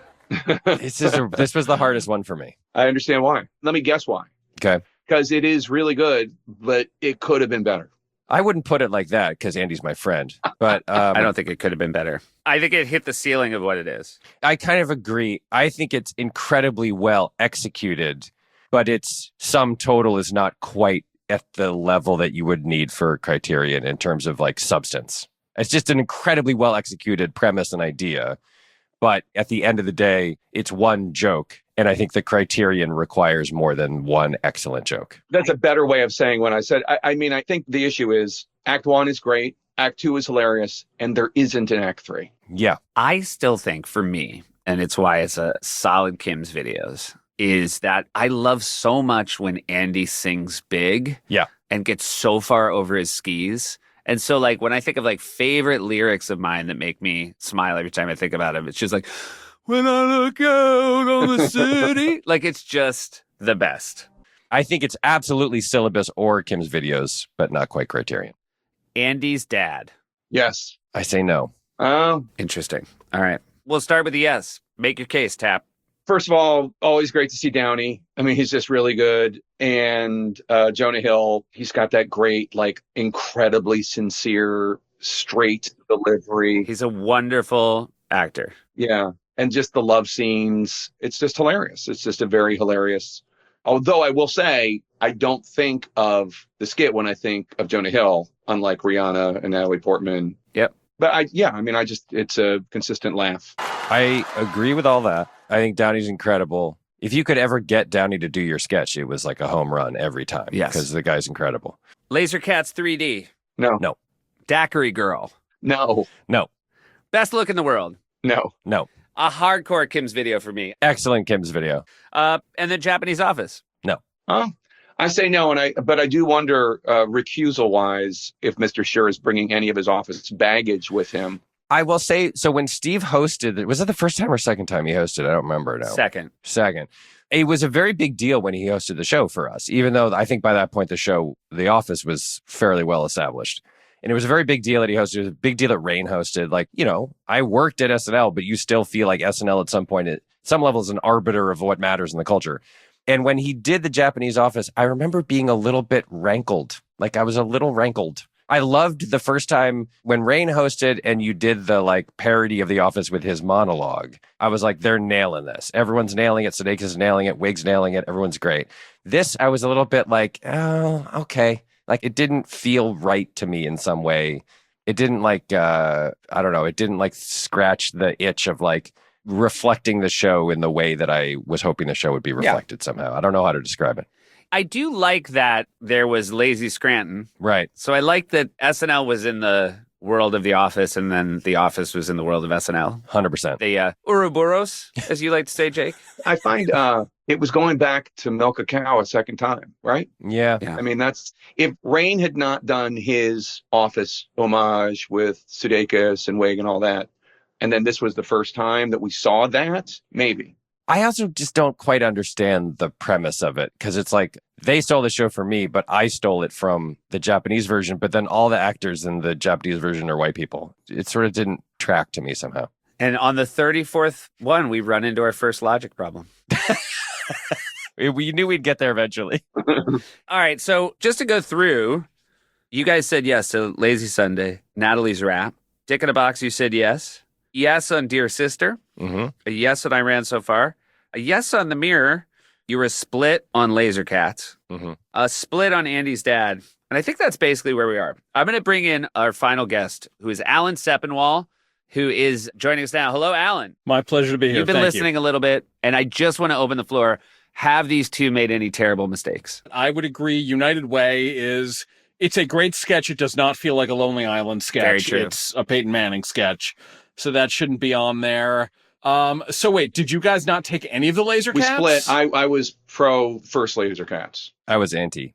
Speaker 9: This was the hardest one for me.
Speaker 8: I understand why. Let me guess why.
Speaker 9: Okay.
Speaker 8: Because it is really good, but it could have been better.
Speaker 9: I wouldn't put it like that because Andy's my friend, but
Speaker 1: I don't think it could have been better. I think it hit the ceiling of what it is.
Speaker 9: I kind of agree. I think it's incredibly well executed, but its sum total is not quite at the level that you would need for Criterion in terms of like substance. It's just an incredibly well executed premise and idea. But at the end of the day, it's one joke. And I think the Criterion requires more than one excellent joke.
Speaker 8: That's a better way of saying what I said. I mean, I think the issue is Act 1 is great, Act 2 is hilarious, and there isn't an Act 3.
Speaker 9: Yeah.
Speaker 1: I still think for me, and it's why it's a solid Kim's videos, is that I love so much when Andy sings big.
Speaker 9: Yeah.
Speaker 1: And gets so far over his skis. And so, like, when I think of, like, favorite lyrics of mine that make me smile every time I think about him, it's just like, when I look out on the city. Like, it's just the best.
Speaker 9: I think it's absolutely Syllabus or Kim's videos, but not quite Criterion.
Speaker 1: Andy's dad.
Speaker 8: Yes.
Speaker 9: I say no.
Speaker 1: Interesting. All right. We'll start with the yes. Make your case, Tap.
Speaker 8: First of all, always great to see Downey. I mean, he's just really good. And Jonah Hill, he's got that great, like, incredibly sincere, straight delivery.
Speaker 1: He's a wonderful actor.
Speaker 8: Yeah. And just the love scenes. It's just hilarious. It's just a very hilarious. Although I will say, I don't think of the skit when I think of Jonah Hill, unlike Rihanna and Natalie Portman.
Speaker 1: Yep.
Speaker 8: But it's a consistent laugh.
Speaker 9: I agree with all that. I think Downey's incredible. If you could ever get Downey to do your sketch, it was like a home run every time.
Speaker 1: Yes.
Speaker 9: Because the guy's incredible.
Speaker 1: Laser Cats 3D.
Speaker 8: No.
Speaker 9: No.
Speaker 1: Daiquiri Girl.
Speaker 8: No.
Speaker 9: No.
Speaker 1: Best look in the world.
Speaker 8: No.
Speaker 9: No.
Speaker 1: A hardcore Kim's video for me.
Speaker 9: Excellent Kim's video.
Speaker 1: And the Japanese Office.
Speaker 9: No.
Speaker 8: I say no, but I do wonder, recusal wise, if Mr. Schur is bringing any of his office baggage with him.
Speaker 9: I will say, so when Steve hosted, was that the first time or second time he hosted? I don't remember now.
Speaker 1: Second.
Speaker 9: It was a very big deal when he hosted the show for us, even though I think by that point The Office was fairly well established. And it was a very big deal that he hosted. It was a big deal that Rain hosted. Like, I worked at SNL, but you still feel like SNL at some point, at some level, is an arbiter of what matters in the culture. And when he did the Japanese Office, I remember being a little bit rankled. Like, I was a little rankled. I loved the first time when Rain hosted and you did the like parody of The Office with his monologue. I was like, they're nailing this. Everyone's nailing it. Sudeikis nailing it. Wig's nailing it. Everyone's great. This, I was a little bit like, oh, okay. Like, it didn't feel right to me in some way. It didn't like, I don't know. It didn't like scratch the itch of like reflecting the show in the way that I was hoping the show would be reflected somehow. I don't know how to describe it.
Speaker 1: I do like that there was Lazy Scranton.
Speaker 9: Right.
Speaker 1: So I like that SNL was in the world of The Office and then The Office was in the world of SNL.
Speaker 9: 100%.
Speaker 1: The Ouroboros, as you like to say, Jake.
Speaker 8: I find it was going back to milk a cow a second time, right?
Speaker 9: Yeah.
Speaker 8: I mean, if Rain had not done his Office homage with Sudeikis and Wig and all that, and then this was the first time that we saw that, maybe.
Speaker 9: I also just don't quite understand the premise of it because it's like they stole the show from me, but I stole it from the Japanese version. But then all the actors in the Japanese version are white people. It sort of didn't track to me somehow.
Speaker 1: And on the 34th one, we run into our first logic problem.
Speaker 9: We knew we'd get there eventually.
Speaker 1: All right. So just to go through, you guys said yes to Lazy Sunday, Natalie's Rap, Dick in a Box, you said yes. Yes on Dear Sister.
Speaker 9: Mm-hmm.
Speaker 1: A yes on I Ran So Far. A yes on The Mirror. You were a split on Laser Cats.
Speaker 9: Mm-hmm.
Speaker 1: A split on Andy's Dad. And I think that's basically where we are. I'm going to bring in our final guest, who is Alan Sepinwall, who is joining us now. Hello, Alan.
Speaker 10: My pleasure to be here.
Speaker 1: You've been
Speaker 10: Thank
Speaker 1: listening a little bit, and I just want to open the floor. Have these two made any terrible mistakes?
Speaker 10: I would agree. United Way it's a great sketch. It does not feel like a Lonely Island sketch.
Speaker 1: Very true.
Speaker 10: It's a Peyton Manning sketch. So that shouldn't be on there. So wait, did you guys not take any of the Laser
Speaker 8: We
Speaker 10: Cats?
Speaker 8: split. I was pro first Laser Cats.
Speaker 9: I was anti.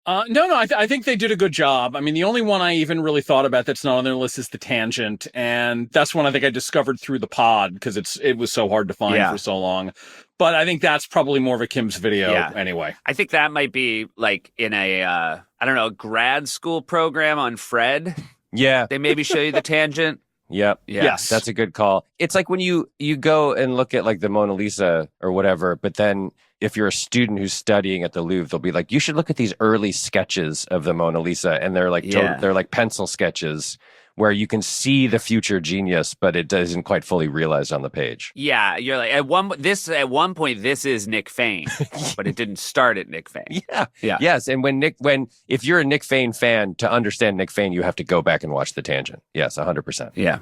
Speaker 10: No, I think they did a good job. I mean, the only one I even really thought about that's not on their list is The Tangent, and that's one I think I discovered through the pod because it was so hard to find for so long. But I think that's probably more of a Kim's video anyway.
Speaker 1: I think that might be like in a, grad school program on Fred.
Speaker 9: Yeah.
Speaker 1: They maybe show you The Tangent.
Speaker 9: Yep.
Speaker 1: Yeah.
Speaker 10: Yes.
Speaker 9: That's a good call. It's like when you go and look at like the Mona Lisa or whatever, but then if you're a student who's studying at the Louvre, they'll be like, you should look at these early sketches of the Mona Lisa. And they're like, they're like pencil sketches where you can see the future genius, but it doesn't quite fully realized on the page.
Speaker 1: Yeah. You're like, at one point, this is Nick Fane, but it didn't start at Nick Fane.
Speaker 9: Yeah.
Speaker 1: Yeah.
Speaker 9: Yes. And if you're a Nick Fane fan, to understand Nick Fane, you have to go back and watch The Tangent. Yes, 100%.
Speaker 1: Yeah.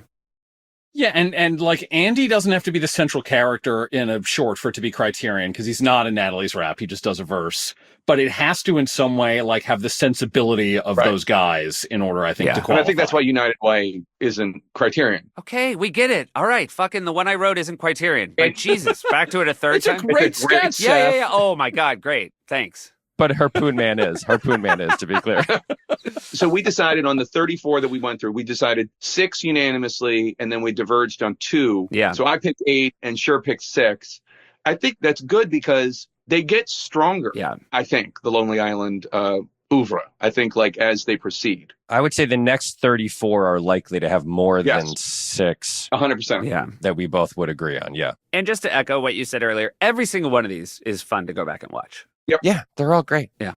Speaker 10: Yeah, and like Andy doesn't have to be the central character in a short for it to be Criterion because he's not in Natalie's Rap. He just does a verse. But it has to in some way like have the sensibility of those guys in order, I think, to qualify.
Speaker 8: And I think that's why United Way isn't Criterion.
Speaker 1: Okay, we get it. All right, fucking the one I wrote isn't Criterion. Like, Jesus, back to it a third time.
Speaker 10: It's a great sketch,
Speaker 1: Yeah. Oh my God, great. Thanks.
Speaker 9: But Harpoon Man is, to be clear.
Speaker 8: So we decided on the 34 that we went through, we decided 6 unanimously, and then we diverged on 2.
Speaker 1: Yeah.
Speaker 8: So I picked 8 and Sure picked 6. I think that's good because they get stronger.
Speaker 1: Yeah.
Speaker 8: I think the Lonely Island oeuvre. I think like as they proceed.
Speaker 9: I would say the next 34 are likely to have more than 6.
Speaker 8: 100%.
Speaker 1: Yeah.
Speaker 9: That we both would agree on. Yeah.
Speaker 1: And just to echo what you said earlier, every single one of these is fun to go back and watch.
Speaker 9: Yeah. They're all great.
Speaker 1: Yeah.